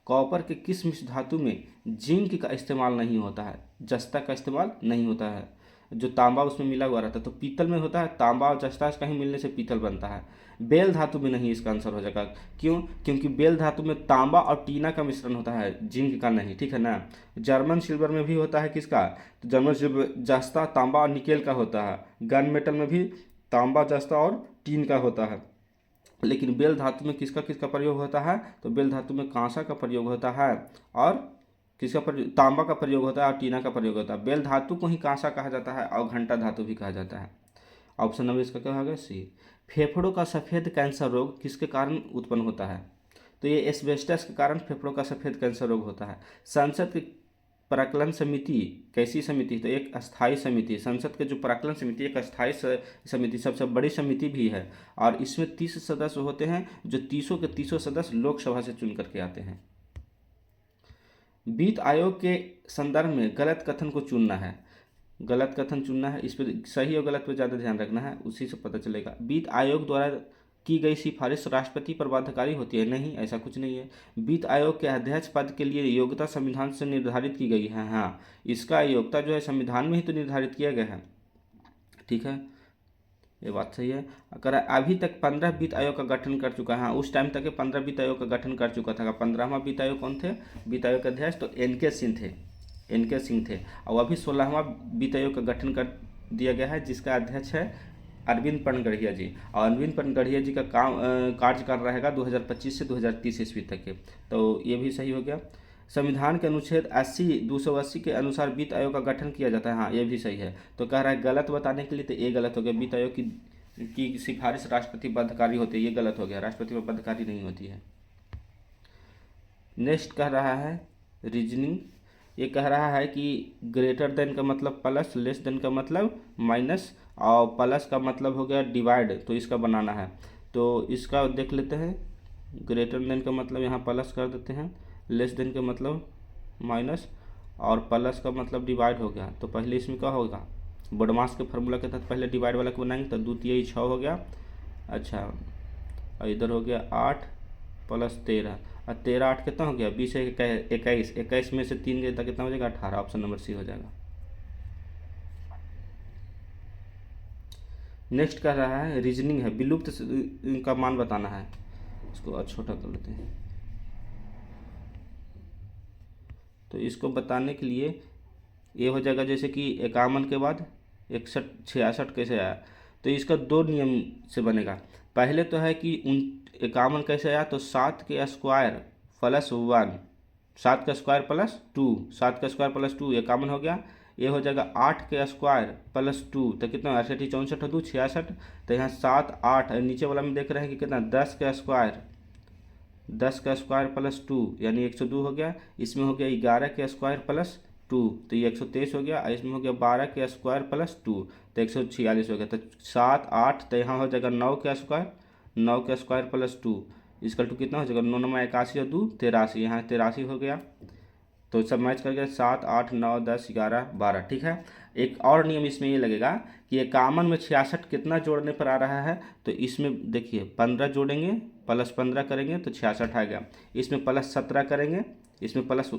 कॉपर के किस मिश्र धातु में जिंक का इस्तेमाल नहीं होता है? जस्ता का इस्तेमाल नहीं होता है। जो तांबा उसमें मिला हुआ रहता है, तो पीतल में होता है, तांबा और जस्ता कहीं मिलने से पीतल बनता है। बेल धातु में नहीं, इसका आंसर हो जाएगा। क्यों? क्योंकि बेल धातु में तांबा और टीना का मिश्रण होता है, जिंक का नहीं, ठीक है ना। जर्मन सिल्वर में भी होता है किसका? तो जर्मन सिल्वर जस्ता, तांबा और निकेल का होता है। गन मेटल में भी तांबा, जस्ता और टीन का होता है। लेकिन बेल धातु में किसका किसका प्रयोग होता है? तो बेल धातु में कांसा का प्रयोग होता है और किसका प्रयोग? तांबा का प्रयोग होता है और टीना का प्रयोग होता है। बेल धातु को ही कांसा कहा जाता है और घंटा धातु भी कहा जाता है। ऑप्शन नंबर इसका क्या होगा? सी। फेफड़ों का सफ़ेद कैंसर रोग किसके कारण उत्पन्न होता है? तो ये एस्बेस्टस के कारण फेफड़ों का सफ़ेद कैंसर रोग होता है। संसद की प्राक्कलन समिति कैसी समिति? तो एक अस्थायी समिति। संसद के जो प्राक्कलन समिति एक अस्थायी समिति, सबसे बड़ी समिति भी है और इसमें 30 सदस्य होते हैं, जो 30 के 30 सदस्य लोकसभा से चुन करके आते हैं। वित्त आयोग के संदर्भ में गलत कथन को चुनना है, गलत कथन चुनना है, इस पर सही और गलत पर ज़्यादा ध्यान रखना है, उसी से पता चलेगा। वित्त आयोग द्वारा की गई सिफारिश राष्ट्रपति पर बाध्यकारी होती है? नहीं, ऐसा कुछ नहीं है। वित्त आयोग के अध्यक्ष पद के लिए योग्यता संविधान से निर्धारित की गई है, हाँ इसका योग्यता जो है संविधान में ही तो निर्धारित किया गया है, ठीक है, ये बात सही है। अगर अभी तक 15 वित्त आयोग का गठन कर चुका है, हाँ उस टाइम तक 15 वित्त आयोग का गठन कर चुका था। 15वां वित्त आयोग कौन थे? वित्त आयोग के अध्यक्ष तो एन के सिंह थे। और अभी 16वां वित्त आयोग का गठन कर दिया गया है, जिसका अध्यक्ष है अरविंद पनगढ़िया जी। और अरविंद पनगढ़िया जी का कार्यकाल रहेगा 2025 से 2030 ईस्वी तक के, तो ये भी सही हो गया। संविधान के अनुच्छेद 280 के अनुसार वित्त आयोग का गठन किया जाता है, हाँ ये भी सही है। तो कह रहा है गलत बताने के लिए, तो ये गलत हो गया। वित्त आयोग की सिफारिश राष्ट्रपति बाध्यकारी होती है, ये गलत हो गया, राष्ट्रपति पर बाध्यकारी नहीं होती है। नेक्स्ट कह रहा है रीजनिंग। ये कह रहा है कि ग्रेटर देन का मतलब प्लस, लेस देन का मतलब माइनस, और प्लस का मतलब हो गया डिवाइड, तो इसका बनाना है। तो इसका देख लेते हैं। ग्रेटर देन का मतलब यहाँ प्लस कर देते हैं, लेस देन का मतलब माइनस, और प्लस का मतलब डिवाइड हो गया। तो पहले इसमें क्या होगा? बॉडमास के फार्मूला के तहत पहले डिवाइड वाला को बनाएंगे, तो 2 3 6 हो गया। अच्छा, और इधर हो गया 8 + 13, और 13 8 कितना हो गया? 20 21, 21 में से 3 गए तो कितना हो जाएगा? 18। ऑप्शन नंबर सी हो जाएगा। नेक्स्ट कर रहा है रीजनिंग है, विलुप्त का मान बताना है। इसको छोटा कर लेते हैं। तो इसको बताने के लिए ये हो जाएगा, जैसे कि 51 के बाद 61 66 कैसे आया? तो इसका 2 नियम से बनेगा। पहले तो है कि 51 कैसे आया? तो 7 के स्क्वायर + 1, 7 का स्क्वायर + 2, 7 का स्क्वायर + 2 51 हो गया। ये हो जाएगा 8 के स्क्वायर + 2, तो कितना? 68 64 2 66। तो यहाँ 7 8, नीचे वाला में देख रहे हैं कि कितना? 10 का स्क्वायर + 2 यानी 102 हो गया। इसमें हो गया 11 के स्क्वायर + 2, तो ये 123 हो गया। इसमें हो गया 12 के स्क्वायर प्लस 2, तो 146 हो गया। तो 7 8, तो यहाँ हो जाएगा 9 के स्क्वायर, 9 के स्क्वायर प्लस 2 इसकल टू कितना हो जाएगा 9 9 81 और 2 83, यहाँ 83 हो गया। तो सब मैच कर गया 7 8 9 10 11 12। ठीक है, एक और नियम इसमें ये लगेगा कि ये कॉमन में 66 कितना जोड़ने पर आ रहा है, तो इसमें देखिए 15 जोड़ेंगे प्लस 15 करेंगे तो 66 आ गया। इसमें प्लस 17 करेंगे, इसमें प्लस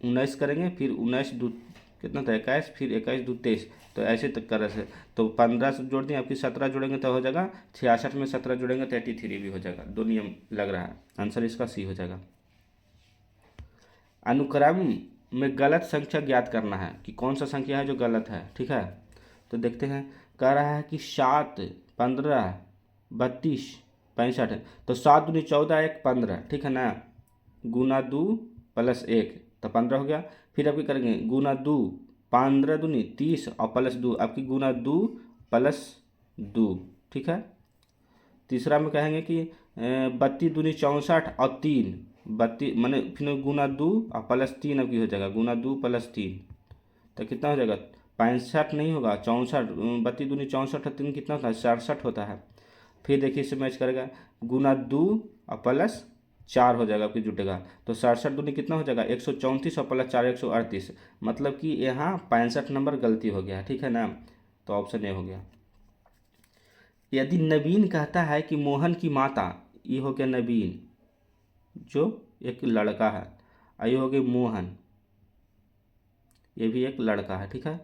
19 करेंगे, फिर 19 दो कितना था 21, फिर 21 दो 23, तो ऐसे तक कर से तो 15 से जोड़ दिए, आपकी 17 जोड़ेंगे तो हो जाएगा 66 में 17 जोड़ेंगे तो 83 भी हो जाएगा। दो नियम लग रहा है, आंसर इसका सी हो जाएगा। अनुक्रम में गलत संख्या ज्ञात करना है कि कौन सा संख्या है जो गलत है। ठीक है, तो देखते हैं। कह रहा है कि 7 15 32 65, तो 7 दूनी 14 1 15, ठीक है ना, गुना 2 प्लस 1 तो 15 हो गया। फिर आपकी करेंगे गुना 2, 15 दूनी 30 और प्लस 2, आपकी गुना 2 प्लस 2। ठीक है, तीसरा में कहेंगे कि 32 दूनी 64 और 3, 32 मैंने फिर गुना 2 और प्लस 3 आपकी हो जाएगा, गुना 2 प्लस 3 तो कितना हो जाएगा 65 नहीं होगा 64, 32 दूनी 64 और 3 कितना होता है 67 होता है। फिर देखिए इसे मैच करेगा, गुना 2 और प्लस 4 हो जाएगा आपकी जुटेगा, तो 67 दूनी कितना हो जाएगा 134 और प्लस 4 138, मतलब कि यहाँ 65 नंबर गलती हो गया। ठीक है ना, तो ऑप्शन ए हो गया। यदि नवीन कहता है कि मोहन की माता, ये हो गया नवीन जो एक लड़का है, ये हो गई मोहन, ये भी एक लड़का है। ठीक है,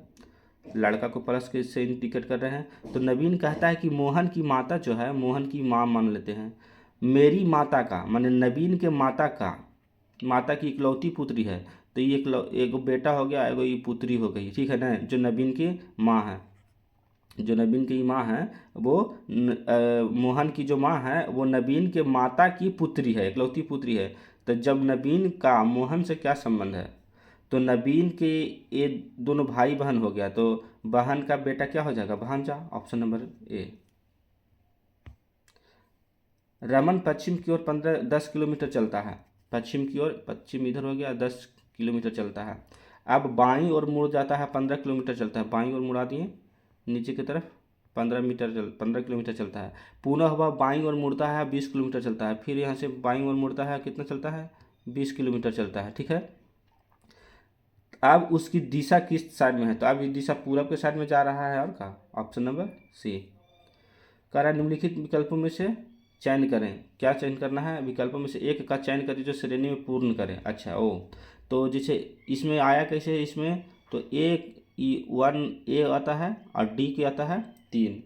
लड़का को प्लस के से इंडिकेट कर रहे हैं। तो नवीन कहता है कि मोहन की माता जो है, मोहन की माँ मान लेते हैं, मेरी माता का माने नवीन के माता का, माता की इकलौती पुत्री है, तो ये एक बेटा हो गया, एगो ये पुत्री हो गई। ठीक है ना, जो नवीन की माँ है, जो नवीन की माँ है वो मोहन की जो माँ है वो नवीन के माता की पुत्री है, इकलौती पुत्री है। तो जब नवीन का मोहन से क्या संबंध है, तो नवीन के ये दोनों भाई बहन हो गया, तो बहन का बेटा क्या हो जाएगा भांजा, ऑप्शन नंबर ए। रमन पश्चिम की ओर 10 किलोमीटर चलता है, पश्चिम की ओर, पश्चिम इधर हो गया 10 किलोमीटर चलता है। अब बाईं ओर मुड़ जाता है 15 किलोमीटर चलता है, बाईं ओर मुड़ा दिए नीचे की तरफ 15 किलोमीटर चलता है। पुनः वह बाईं ओर मुड़ता है 20 किलोमीटर चलता है, फिर यहाँ से बाईं ओर मुड़ता है कितना चलता है 20 किलोमीटर चलता है। ठीक है, अब उसकी दिशा किस साइड में है, तो अब ये दिशा पूरब के साइड में जा रहा है, और का ऑप्शन नंबर सी। कह रहा है निम्नलिखित विकल्पों में से चयन करें, क्या चयन करना है, विकल्पों में से एक का चयन करें जो श्रेणी में पूर्ण करें। अच्छा ओ, तो जैसे इसमें आया कैसे, इसमें तो एक 1 ए आता है और डी के आता है 3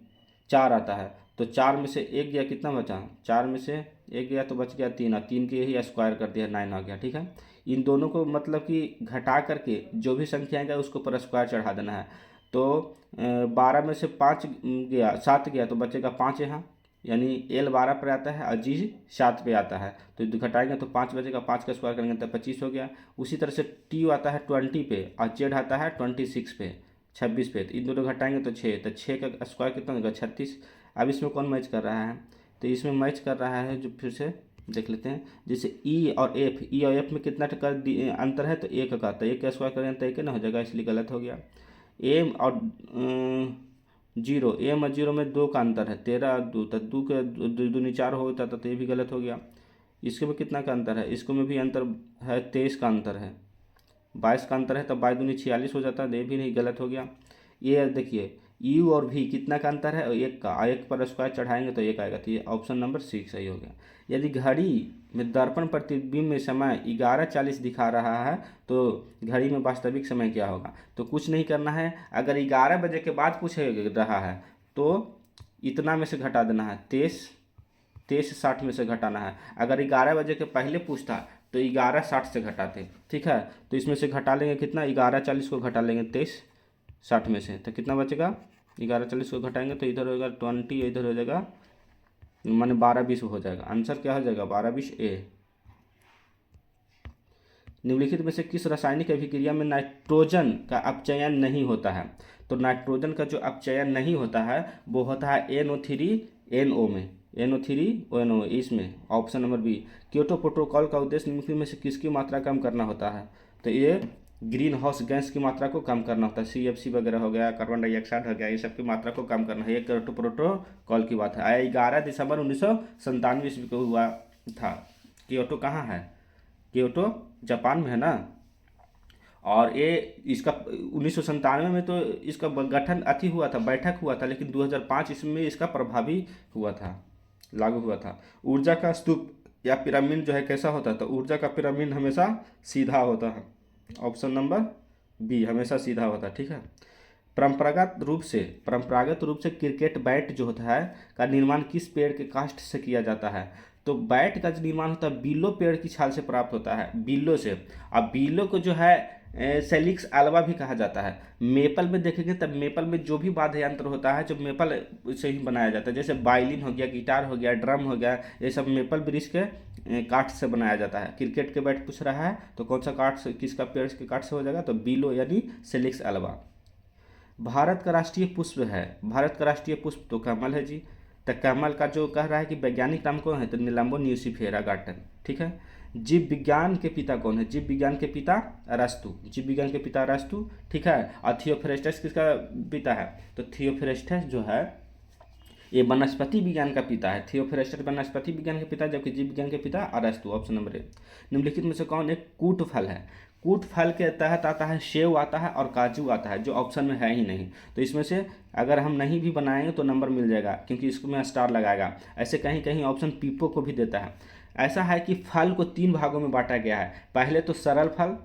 4 आता है, तो 4 में से एक गया कितना बचा, 4 में से एक गया तो बच गया 3, और 3 के ही स्क्वायर कर दिया 9 आ गया। ठीक है, इन दोनों को मतलब कि घटा करके जो भी संख्या आएगा उसको पर स्क्वायर चढ़ा देना है। तो 12 में से 5 गया 7 गया तो बचेगा 5 यहाँ, यानी एल 12 पर आता है और जी 7 पे आता है, तो घटाएंगे तो 5 बचेगा, 5 का स्क्वायर करेंगे तो 25 हो गया। उसी तरह से टी आता है 20 पे और जेड आता है 26 पे 26 पे, तो इन दोनों घटाएंगे तो 6, तो 6 का स्क्वायर कितना होगा 36। अब इसमें कौन मैच कर रहा है, तो इसमें मैच कर रहा है जो फिर से देख लेते हैं, जैसे ई और एफ में कितना अंतर है, तो एक का, तो एक का स्क्वायर करेंगे तो एक ना हो जाएगा, इसलिए गलत हो गया। एम और 0, एम और 0 में 2 का अंतर है, 13 और 2, तो 2 के दूनी 4 होता तो ये भी गलत हो गया। इसके में कितना का अंतर है, इसको में भी अंतर है 23 का अंतर है, 22 का अंतर है, तो 22 दूनी 46 हो जाता है, ये भी नहीं, गलत हो गया। ये देखिए यू और भी कितना का अंतर है, एक का, एक पर स्क्वायर चढ़ाएंगे तो एक आएगा, तो ये ऑप्शन नंबर 6 सही हो गया। यदि घड़ी में दर्पण प्रतिबिंब में समय 11:40 दिखा रहा है तो घड़ी में वास्तविक समय क्या होगा, तो कुछ नहीं करना है, अगर 11 बजे के बाद पूछ रहा है तो इतना में से घटा देना है, 23 60 में से घटाना है। अगर 11 बजे के पहले पूछता तो 11:60 से घटाते। ठीक है, तो इसमें से घटा लेंगे कितना, 11:40 को घटा लेंगे 23 60 में से, तो कितना बचेगा 11:40 को घटाएंगे तो इधर होगा 20, इधर हो जाएगा माने 12-20 हो जाएगा। आंसर क्या हो जाएगा 12-20 ए। निम्नलिखित में से किस रासायनिक अभिक्रिया में नाइट्रोजन का अपचयन नहीं होता है, तो नाइट्रोजन का जो अपचयन नहीं होता है वो होता है NO3NO में, NO3NO इसमें, option number B. Kyoto protocol का उद्देश्य निम्नलिखित में से किसकी मात्रा कम करना होता है, तो ये ग्रीन हाउस गैस की मात्रा को कम करना होता है, CFC वगैरह हो गया, कार्बन डाइऑक्साइड हो गया, ये सब की मात्रा को कम करना है। ये क्योटो प्रोटोकॉल की बात है। 11 दिसंबर 1997 ईस्वी को हुआ था। क्योटो कहाँ है? क्योटो जापान में है ना। और ये इसका 1997 में तो इसका गठन अति हुआ था, बैठक हुआ था, लेकिन 2005 ईस्वी में इसका प्रभावी हुआ था, लागू हुआ था। ऊर्जा का स्तूप या पिरामिड जो है कैसा होता है? तो ऊर्जा का पिरामिड हमेशा सीधा होता है। ऑप्शन नंबर बी हमेशा सीधा होता है। ठीक है। परंपरागत रूप से क्रिकेट बैट जो होता है का निर्माण किस पेड़ के काष्ठ से किया जाता है? तो बैट का जो निर्माण होता है बीलो पेड़ की छाल से प्राप्त होता है, बीलो से। अब बीलो को जो है सेलिक्स एल्वा भी कहा जाता है। मेपल में देखेंगे तब मेपल में जो भी वाद्य यंत्र होता है जो मेपल से ही बनाया जाता है, जैसे वायलिन हो गया, गिटार हो गया, ड्रम हो गया, ये सब मेपल वृक्ष के काठ से बनाया जाता है। क्रिकेट के बैट पूछ रहा है तो कौन सा काठ से, किसका पेड़ के काठ से हो जाएगा? तो बीलो यानी सेलिक्स एल्वा। भारत का राष्ट्रीय पुष्प है, भारत का राष्ट्रीय पुष्प तो कमल है जी। तो कमल का जो कह रहा है कि वैज्ञानिक नाम कौन है? तो निलंबो न्यूसिफेरा गार्टन। ठीक है। जीव विज्ञान के पिता कौन है? जीव विज्ञान के पिता अरस्तु, जीव विज्ञान के पिता अरस्तु। ठीक है। और थियोफ्रेस्टस किसका पिता है? तो थियोफ्रेस्टस जो है ये वनस्पति विज्ञान का पिता है। थियोफ्रेस्टस वनस्पति विज्ञान के पिता, जबकि जीव विज्ञान के पिता अरस्तु। Option number A. निम्नलिखित में से कौन एक कूट फल है? कूट फल के तहत आता है सेव आता है और काजू आता है, जो ऑप्शन में है ही नहीं। तो इसमें से अगर हम नहीं भी बनाएंगे तो नंबर मिल जाएगा, क्योंकि इसमें स्टार लगाएगा। ऐसे कहीं कहीं ऑप्शन पीपो को भी देता है। ऐसा है कि फल को 3 भागों में बांटा गया है। पहले तो सरल फल,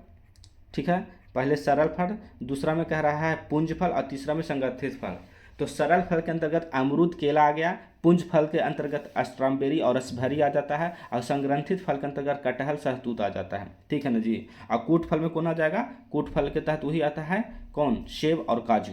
ठीक है, पहले सरल फल, दूसरा में कह रहा है पुंज फल और तीसरा में संगठित फल। तो सरल फल के अंतर्गत अमरूद, केला आ गया। पुंज फल के अंतर्गत स्ट्रॉबेरी और रसभरी आ जाता है। और संग्रंथित फल के अंतर्गत कटहल, सहतूत आ जाता है। ठीक है ना जी। और कूट फल में कौन आ जाएगा? कूट फल के तहत वही आता है कौन? सेब और काजू।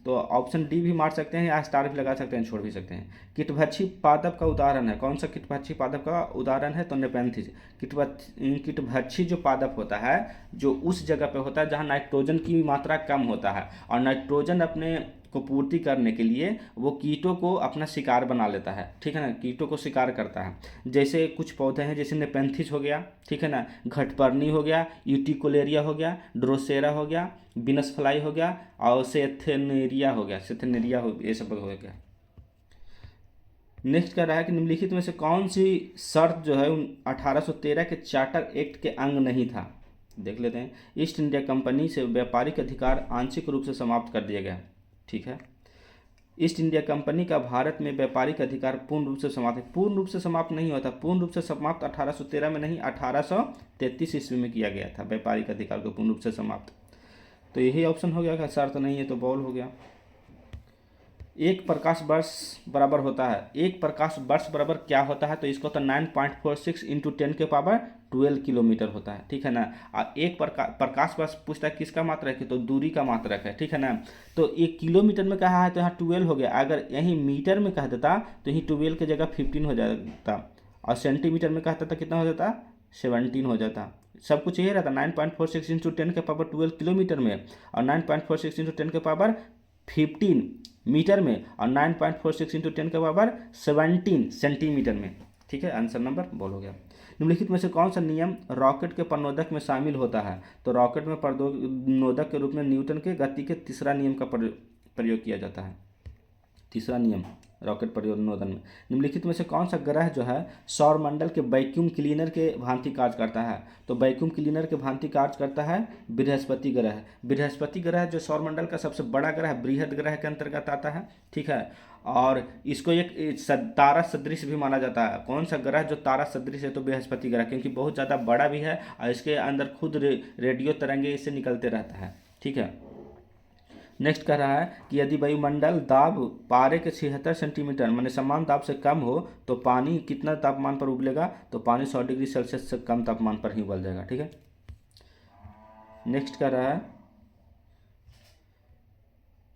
तो ऑप्शन डी भी मार सकते हैं या स्टार भी लगा सकते हैं, छोड़ भी सकते हैं। कीटभक्षी पादप का उदाहरण है, कौन सा कीटभक्षी पादप का उदाहरण है? तो नेपेंथिस। कीटभक्षी जो पादप होता है जो उस जगह पे होता है जहाँ नाइट्रोजन की मात्रा कम होता है, और नाइट्रोजन अपने को पूर्ति करने के लिए वो कीटों को अपना शिकार बना लेता है। ठीक है ना, कीटों को शिकार करता है। जैसे कुछ पौधे हैं, जैसे नेपेंथिस हो गया, ठीक है ना, घटपर्णी हो गया, यूटिकोलेरिया हो गया, ड्रोसेरा हो गया, बिनस फ्लाई हो गया, और सेथेनेरिया हो गया, सेथेनेरिया हो, ये सब हो गया। नेक्स्ट कह रहा है कि निम्नलिखित में से कौन सी शर्त जो है 1813 के चार्टर एक्ट के अंग नहीं था? देख लेते हैं। ईस्ट इंडिया कंपनी से व्यापारिक अधिकार आंशिक रूप से समाप्त कर दिया गया। ठीक है। ईस्ट इंडिया कंपनी का भारत में व्यापारिक अधिकार पूर्ण रूप से समाप्त है। पूर्ण रूप से समाप्त नहीं होता, पूर्ण रूप से समाप्त 1813 में नहीं, 1833 ईस्वी में किया गया था व्यापारिक अधिकार को पूर्ण रूप से समाप्त। तो यही ऑप्शन हो गया। शर्त नहीं है तो बॉल हो गया। एक प्रकाश वर्ष बराबर होता है, एक प्रकाश वर्ष बराबर क्या होता है? तो इसको तो 9.46 इंटू 10 के पावर 12 किलोमीटर होता है। ठीक है ना। और एक प्रकाश वर्ष पूछता है किसका मात्रक है? तो दूरी का मात्रक है। ठीक है ना। तो एक किलोमीटर में कहा है तो यहाँ 12 हो गया। अगर यहीं मीटर में कह देता तो यहीं 12 की जगह 15 हो जाता, और सेंटीमीटर में कहता था कितना हो जाता? 17 हो जाता। सब कुछ यही रहता 9.46 इंटू 10 के पावर 12 किलोमीटर में, और 9.46 इंटू 10 के पावर 15 मीटर में, और 9.46 इंटू 10 के पावर 17 सेंटीमीटर में। ठीक है। आंसर नंबर बोल हो गया। निम्नलिखित में से कौन सा नियम रॉकेट के प्रणोदक में शामिल होता है? तो रॉकेट में प्रणोदक के रूप में न्यूटन के गति के तीसरा नियम का प्रयोग किया जाता है। तीसरा नियम रॉकेट प्रणोदन में। निम्नलिखित में से कौन सा ग्रह जो है सौरमंडल के वैक्यूम क्लीनर के भांति कार्य करता है? तो वैक्यूम क्लीनर के भांति कार्य करता है बृहस्पति ग्रह। बृहस्पति ग्रह जो सौरमंडल का सबसे बड़ा ग्रह, बृहद ग्रह के अंतर्गत आता है। ठीक है। और इसको एक तारा सदृश भी माना जाता है। कौन सा ग्रह जो तारा सदृश है? तो बृहस्पति ग्रह, क्योंकि बहुत ज़्यादा बड़ा भी है और इसके अंदर खुद रेडियो तरंगे इससे निकलते रहता है। ठीक है। नेक्स्ट कह रहा है कि यदि वायुमंडल दाब पारे के 76 सेंटीमीटर माने समान दाब से कम हो तो पानी कितना तापमान पर उबलेगा? तो पानी 100 डिग्री सेल्सियस से कम तापमान पर ही उबल जाएगा। ठीक है। नेक्स्ट कह रहा है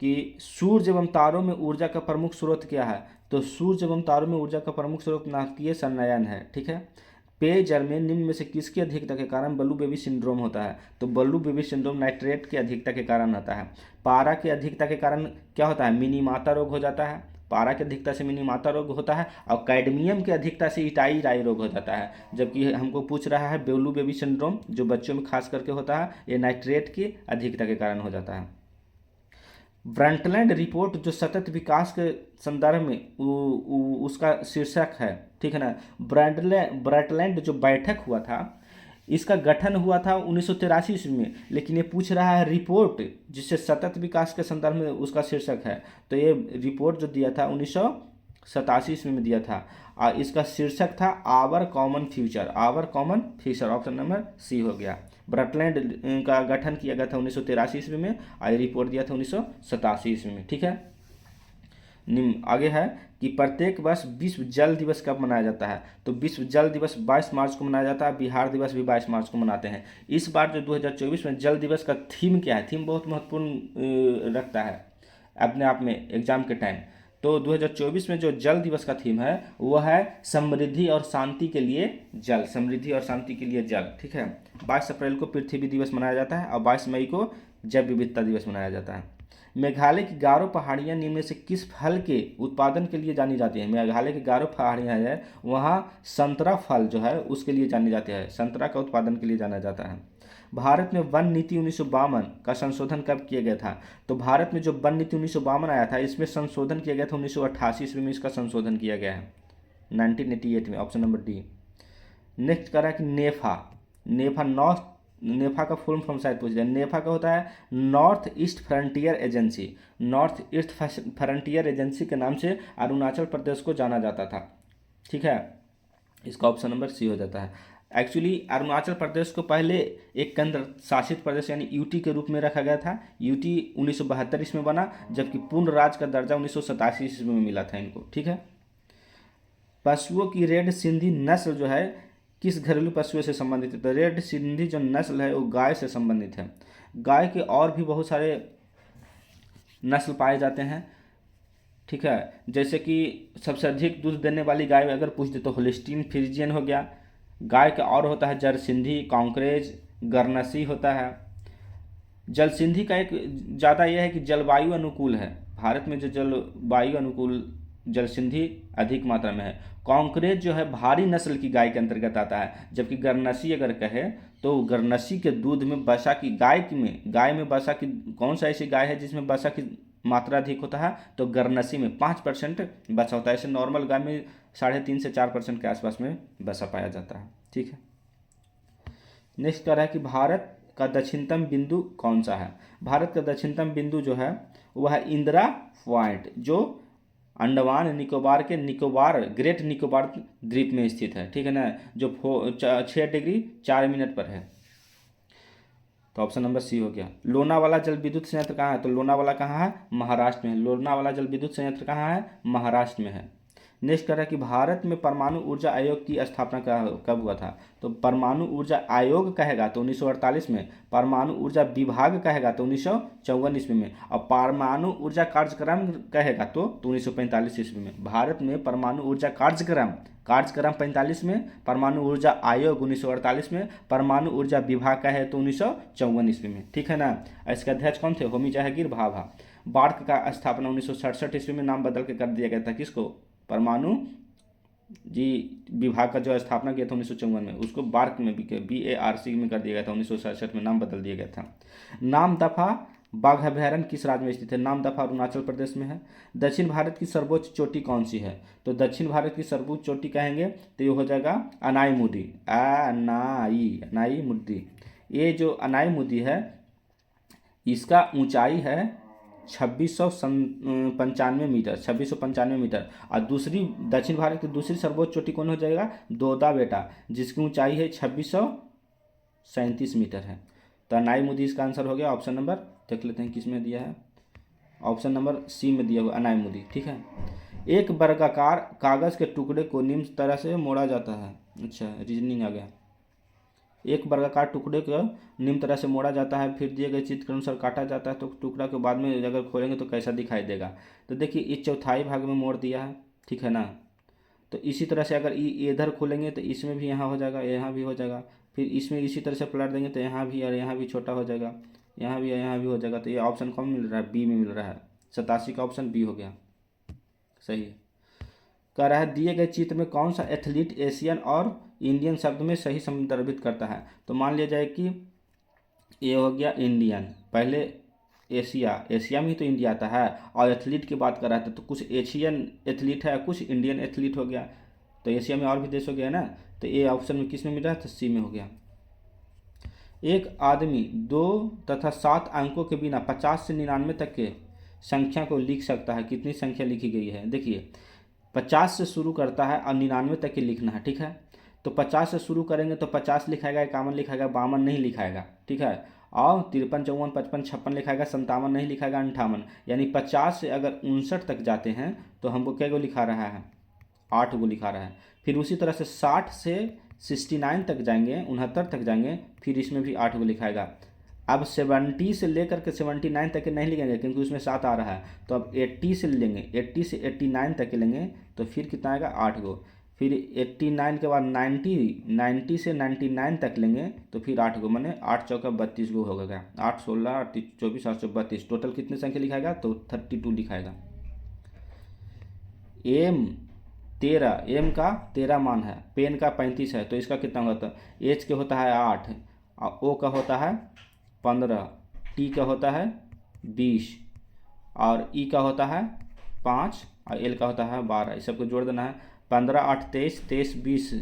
कि सूर्य एवं तारों में ऊर्जा का प्रमुख स्रोत क्या है? तो सूर्य एवं तारों में ऊर्जा का प्रमुख स्रोत नाभिकीय संलयन है। ठीक है। पेयजल में निम्न में से किसकी अधिकता के कारण बल्लू बेबी सिंड्रोम होता है? तो बल्लू बेबी सिंड्रोम नाइट्रेट की अधिकता के कारण होता है। पारा की अधिकता के कारण क्या होता है? मिनीमाता रोग हो जाता है। पारा की अधिकता से मिनीमाता रोग होता है, और कैडमियम की अधिकता से इटाई राई रोग हो जाता है। जबकि हमको पूछ रहा है बेलू बेबी सिंड्रोम, जो बच्चों में खास करके होता है, ये नाइट्रेट की अधिकता के कारण हो जाता है। ब्रंटलैंड रिपोर्ट जो सतत विकास के संदर्भ में उसका शीर्षक है, ठीक है ना। ब्रंटलैंड जो बैठक हुआ था, इसका गठन हुआ था 1983 ईस्वी में, लेकिन ये पूछ रहा है रिपोर्ट जिससे सतत विकास के संदर्भ में उसका शीर्षक है, तो ये रिपोर्ट जो दिया था 1987 ईस्वी में दिया था, और इसका शीर्षक था our common future. Our common future, option number C हो गया। ब्रटलैंड का गठन किया गया था 1983 ईस्वी में, और रिपोर्ट दिया था 1987 ईस्वी में, ठीक है। आगे है कि प्रत्येक वर्ष विश्व जल दिवस कब मनाया जाता है, तो विश्व जल दिवस 22 मार्च को मनाया जाता है। बिहार दिवस भी 22 मार्च को मनाते हैं। इस बार जो 2024 में जल दिवस का थीम क्या है, थीम बहुत महत्वपूर्ण रखता है अपने आप में एग्जाम के टाइम। तो 2024 में जो जल दिवस का थीम है वो है समृद्धि और शांति के लिए जल, समृद्धि और शांति के लिए जल, ठीक है। 22 अप्रैल को पृथ्वी दिवस मनाया जाता है, और 22 मई को जैव विविधता दिवस मनाया जाता है। मेघालय की गारो पहाड़ियाँ निम्न में से किस फल के उत्पादन के लिए जानी जाती हैं। मेघालय की गारो पहाड़ियाँ है, वहाँ संतरा फल जो है उसके लिए जानी जाती है, संतरा का उत्पादन के लिए जाना जाता है। भारत में वन नीति 1952 का संशोधन कब किया गया था, तो भारत में जो वन नीति 1952 आया था, इसमें संशोधन किया गया था 1988 ईस्वी में, इसका संशोधन किया गया है 1988 में, ऑप्शन नंबर डी। नेक्स्ट करा कि नेफा का फुल फॉर्म शायद पूछ जाए। नेफा का होता है north east frontier agency. North east frontier agency के नाम से अरुणाचल प्रदेश को जाना जाता था, ठीक है। इसका ऑप्शन नंबर सी हो जाता है। एक्चुअली अरुणाचल प्रदेश को पहले एक केंद्र शासित प्रदेश यानी यूटी के रूप में रखा गया था। यूटी 1972 ईस्वी में बना, जबकि पूर्ण राज्य का दर्जा 1987 ईस्वी में मिला था इनको, ठीक है। पशुओं की रेड सिंधी नस्ल जो है किस घरेलू पशुओं से संबंधित है, तो रेड सिंधी जो नस्ल है वो गाय से संबंधित है। गाय के और भी बहुत सारे नस्ल पाए जाते हैं, ठीक है। जैसे कि सबसे अधिक दूध देने वाली गाय अगर पूछ दे तो होलिस्टीन फ्रिजियन हो गया। गाय का और होता है जरसिंधी, कॉन्क्रेज, गरनसी होता है। जलसिंधी का एक ज़्यादा यह है कि जलवायु अनुकूल है। भारत में जो जलवायु अनुकूल जलसिंधी अधिक मात्रा में है। कॉन्क्रेज जो है भारी नस्ल की गाय के अंतर्गत आता है, जबकि गरनसी अगर कहे तो गरनसी के दूध में वसा की गाय में वसा की कौन सा ऐसी गाय है जिसमें वसा की मात्रा अधिक होता है, तो गरनसी में 5% वसा होता है। ऐसे नॉर्मल गाय में 3.5 से 4% के आसपास में वसा पाया जाता है, ठीक है। नेक्स्ट कह रहा है कि भारत का दक्षिणतम बिंदु कौन सा है। भारत का दक्षिणतम बिंदु जो है वह है इंदिरा पॉइंट, जो अंडमान निकोबार के ग्रेट निकोबार द्वीप में स्थित है, ठीक है ना, जो 6 डिग्री 4 मिनट पर है। तो ऑप्शन नंबर सी हो गया। लोनावाला जल विद्युत संयंत्र कहाँ है, तो लोनावाला कहाँ है, महाराष्ट्र में है। लोनावाला जल विद्युत संयंत्र कहाँ है, महाराष्ट्र में है। नेक्स्ट कर रहा है कि भारत में परमाणु ऊर्जा आयोग की स्थापना कब हुआ था, तो परमाणु ऊर्जा आयोग कहेगा तो 1948 में, परमाणु ऊर्जा विभाग कहेगा तो 1954 ईस्वी में, और परमाणु ऊर्जा कार्यक्रम कहेगा तो 1945 ईस्वी में। भारत में परमाणु ऊर्जा कार्यक्रम 45 में, परमाणु ऊर्जा आयोग 1948 में, परमाणु ऊर्जा विभाग का है तो 1954 ईस्वी में, ठीक है ना। इसके अध्यक्ष कौन थे, होमी जहांगीर भाभा। बार्क का स्थापना 1967 ईस्वी में नाम बदल के कर दिया गया था, किसको, परमाणु जी विभाग का जो स्थापना किया था 1954 में, उसको बार्क में BARC में कर दिया गया था। 1967 में नाम बदल दिया गया था। नामदफा बाघ अभयारण्य किस राज्य में स्थित है, नामदफा अरुणाचल प्रदेश में है। दक्षिण भारत की सर्वोच्च चोटी कौन सी है, तो दक्षिण भारत की सर्वोच्च चोटी कहेंगे तो ये हो जाएगा अनाईमुदी, अनाईमुदी। ये जो अनाईमुदी है इसका ऊंचाई है 2695 मीटर, 2695 मीटर। और दूसरी दक्षिण भारत की दूसरी सर्वोच्च चोटी कौन हो जाएगा, दोदा बेटा, जिसकी ऊंचाई है 2637 मीटर है। तो अनाईमुदी इसका आंसर हो गया। ऑप्शन नंबर देख लेते हैं किस में दिया है, ऑप्शन नंबर सी में दिया हुआ अनाईमुदी, ठीक है। एक वर्गाकार कागज के टुकड़े को निम्न तरह से मोड़ा जाता है, अच्छा रीजनिंग आ गया। एक वर्गाकार टुकड़े को निम्न तरह से मोड़ा जाता है, फिर दिए गए चित्र के अनुसार काटा जाता है, तो टुकड़ा के बाद में अगर खोलेंगे तो कैसा दिखाई देगा, तो देखिए इस चौथाई भाग में मोड़ दिया है, ठीक है ना। तो इसी तरह से अगर इधर खोलेंगे तो इसमें भी यहाँ हो जाएगा, यहाँ भी हो जाएगा, फिर इसमें इसी तरह से पलट देंगे तो यहाँ भी और यहाँ भी छोटा हो जाएगा, यहाँ भी और यहाँ भी हो जाएगा। तो ये ऑप्शन कौन मिल रहा है, बी में मिल रहा है। 87 का ऑप्शन बी हो गया। सही है। कह रहा है दिए गए चित्र में कौन सा एथलीट एशियन और इंडियन शब्द में सही संदर्भित करता है। तो मान लिया जाए कि ये हो गया इंडियन, पहले एशिया, एशिया में ही तो इंडिया आता है, और एथलीट की बात कर रहा था तो कुछ एशियन एथलीट है, कुछ इंडियन एथलीट हो गया, तो एशिया में और भी देश हो गया ना, तो ये ऑप्शन में किस में मिल रहा है, तो सी में हो गया। एक आदमी 2 तथा 7 अंकों के बिना 50 से 99 तक के संख्या को लिख सकता है। कितनी संख्या लिखी गई है, देखिए 50 से शुरू करता है और 99 तक के लिखना है, ठीक है। तो 50 से शुरू करेंगे तो 50 लिखाएगा, 51 लिखाएगा, 52 नहीं लिखाएगा, ठीक है। और 53, 54, 55, 56 लिखाएगा, 57 नहीं लिखाएगा, 58, यानी 50 से अगर 59 तक जाते हैं तो हमको क्या गो लिखा रहा है, 8 गो लिखा रहा है। फिर उसी तरह से 60 से 69 तक जाएंगे, 69 तक जाएंगे, फिर इसमें भी 8 गो लिखाएगा। अब 70 से लेकर के 79 तक के नहीं लिखेंगे क्योंकि उसमें 7 आ रहा है, तो अब 80 से लेंगे, 80 से 89 तक के लेंगे, तो फिर कितना आएगा, 8 गो। फिर 89 के बाद 90, 90 से 99 तक लेंगे तो फिर 8 गो, मैंने 8 चौका 32 गो हो गया, 8 16 8 24 832, टोटल कितने संख्या लिखाएगा, तो 32 लिखाएगा। एम 13, एम का 13 मान है, पेन का 35 है, तो इसका कितना होता है, एच के होता है 8, और ओ का होता है 15, टी का होता है 20, और ई का होता है 5, और एल का होता है 12। इस सबको जोड़ देना है, 15 8 23, 23 20,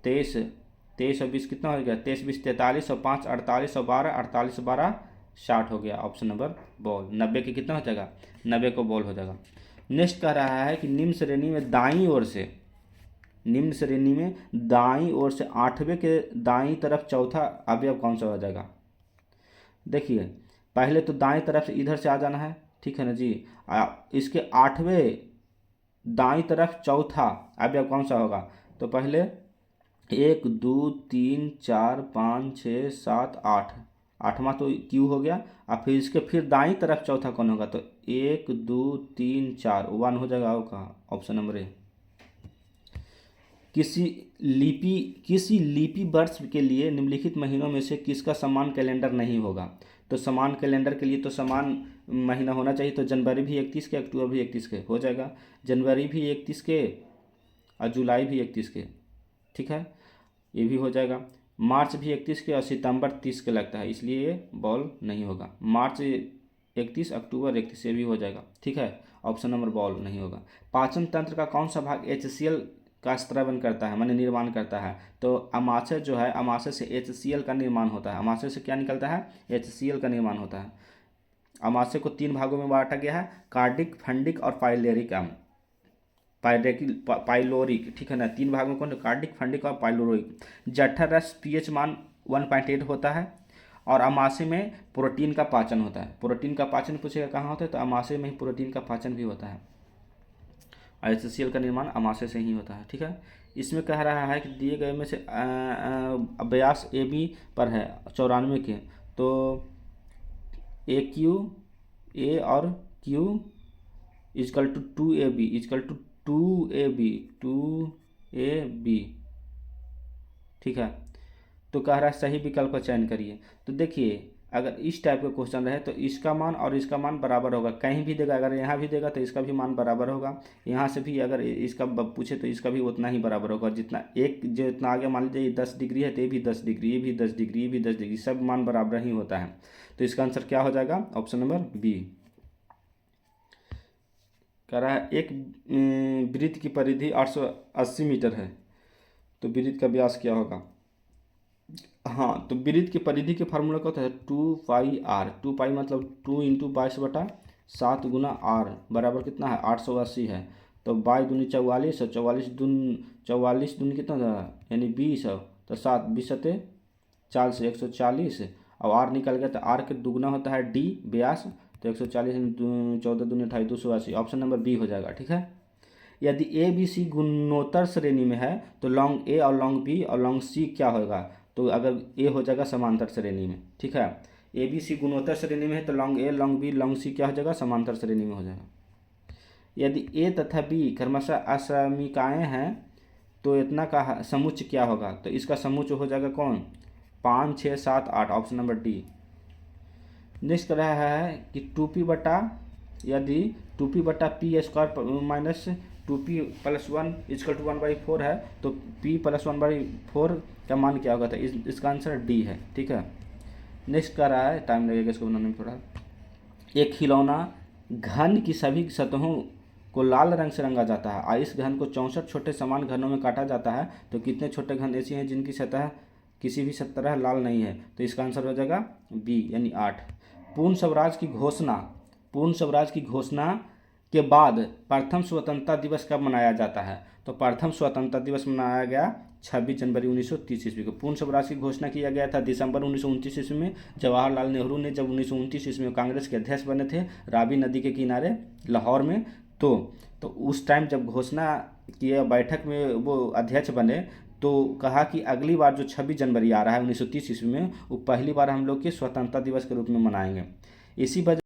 23 23 और 20 कितना हो गया, 23 20 43 और 5 48 और 12, 48 12 60 हो गया। Option number ball. 90 के कितना हो जाएगा, 90 को बॉल हो जाएगा। नेक्स्ट कह रहा है कि निम्न श्रेणी में दाईं ओर से, निम्न श्रेणी में दाईं ओर से 8वें के दाईं तरफ चौथा अवयव कौन सा हो जाएगा। देखिए पहले तो दाईं तरफ से इधर से आ जाना है, ठीक है ना जी। इसके 8वें दाईं तरफ चौथा अवयव कौन सा होगा, तो पहले 1 2 3 4 5 6 7 8, 8वां तो क्यू हो गया, और फिर इसके फिर दाईं तरफ चौथा कौन होगा, तो 1 2 3 4 1 हो जाएगा, वो कहाँ, ऑप्शन नंबर ए। किसी लिपि वर्ष के लिए निम्नलिखित महीनों में से किसका समान कैलेंडर नहीं होगा। तो समान कैलेंडर के लिए तो समान महीना होना चाहिए, तो जनवरी भी 31 के, अक्टूबर भी 31 के हो जाएगा, जनवरी भी 31 के और जुलाई भी 31 के, ठीक है, ये भी हो जाएगा। मार्च भी 31 के और सितंबर 30 के लगता है, इसलिए ये बॉल नहीं होगा। मार्च 31, अक्टूबर 31, ये भी हो जाएगा, ठीक है, ऑप्शन नंबर बॉल नहीं होगा। पाचन तंत्र का कौन सा भाग HCl का स्त्रावन करता है, माने निर्माण करता है, तो अमाशय जो है, अमाशय से HCl का निर्माण होता है। अमाशय से क्या निकलता है, HCl का निर्माण होता है। अमाशय को 3 भागों में बांटा गया है, कार्डिक, फंडिक और पाइलेरिक अम्ल, पाइलोरिक, ठीक है ना, 3 भागों को, कार्डिक, फंडिक और पाइलोरिक। जठर रस pH मान 1.8 होता है, और अमाशय में प्रोटीन का पाचन होता है। प्रोटीन का पाचन पूछेगा कहाँ होता है, तो अमाशय में ही प्रोटीन का पाचन भी होता है। HCl का निर्माण अमाशय से ही होता है, ठीक है। इसमें कह रहा है कि दिए गए में से व्यास AB पर है 94 के, तो AQ A और Q equal to 2AB, equal to 2AB, ठीक है। तो कह रहा है सही विकल्प का चयन करिए। तो देखिए अगर इस टाइप का क्वेश्चन रहे तो इसका मान और इसका मान बराबर होगा, कहीं भी देगा, अगर यहाँ भी देगा तो इसका भी मान बराबर होगा, यहाँ से भी अगर इसका पूछे तो इसका भी उतना ही बराबर होगा। जितना एक जो इतना आगे मान लीजिए ये 10 डिग्री है तो ये भी 10 डिग्री, ये भी 10 डिग्री, ये भी 10 डिग्री, सब मान बराबर ही होता है। तो इसका आंसर क्या हो जाएगा, ऑप्शन नंबर बी। कह रहा है एक वृत्त की परिधि 880 मीटर है, तो वृत्त का व्यास क्या होगा। हाँ, तो वृत्त की परिधि के फार्मूला क्या होता है, 2πr, 2π मतलब 2 × 22/7 गुना r बराबर कितना है, 880 है। तो 22 दूनी 44 और 44 दूनी कितना था, यानी 20, तो 7 20 सते 4 से 140, और r निकल गया, तो r के दुगना होता है d व्यास, तो 140 14 दूनी 28 280, ऑप्शन नंबर बी हो जाएगा, ठीक है। यदि ABC गुणोत्तर श्रेणी में है तो लॉन्ग A और लॉन्ग B और लॉन्ग C क्या होगा, तो अगर A हो जाएगा समांतर श्रेणी में, ठीक है। ABC गुणोत्तर श्रेणी में है तो long A long B long C क्या हो जाएगा, समांतर श्रेणी में हो जाएगा। यदि A तथा B क्रमशः असमीकाएँ हैं तो इतना का समुच्चय क्या होगा, तो इसका समुच्चय हो जाएगा कौन, 5 6 7 8, ऑप्शन नंबर डी। नेक्स्ट कर रहा है कि 2p/r यदि 2p/p² माइनस 2p+1 = 1/4 है तो p + 1/4 का मान क्या होगा? तो इसका आंसर डी है। ठीक है, नेक्स्ट कह रहा है, टाइम लगेगा इसको बनाने में थोड़ा। एक खिलौना घन की सभी सतहों को लाल रंग से रंगा जाता है। इस घन को 64 छोटे समान घनों में काटा जाता है, तो कितने छोटे घन ऐसे हैं जिनकी सतह किसी भी तरह लाल नहीं है? तो इसका आंसर हो जाएगा बी यानी 8। पूर्ण स्वराज की घोषणा के बाद प्रथम स्वतंत्रता दिवस कब मनाया जाता है? तो प्रथम स्वतंत्रता दिवस मनाया गया 26 जनवरी 1930 ईस्वी को। पूर्ण स्वराज की घोषणा किया गया था दिसंबर 1929 ईस्वी में। जवाहरलाल नेहरू ने जब 1929 ईस्वी में कांग्रेस के अध्यक्ष बने थे रावी नदी के किनारे लाहौर में, तो उस टाइम जब घोषणा किया, बैठक में वो अध्यक्ष बने, तो कहा कि अगली बार जो 26 जनवरी आ रहा है 1930 ईस्वी में, वो पहली बार हम लोग के स्वतंत्रता दिवस के रूप में मनाएंगे। इसी वजह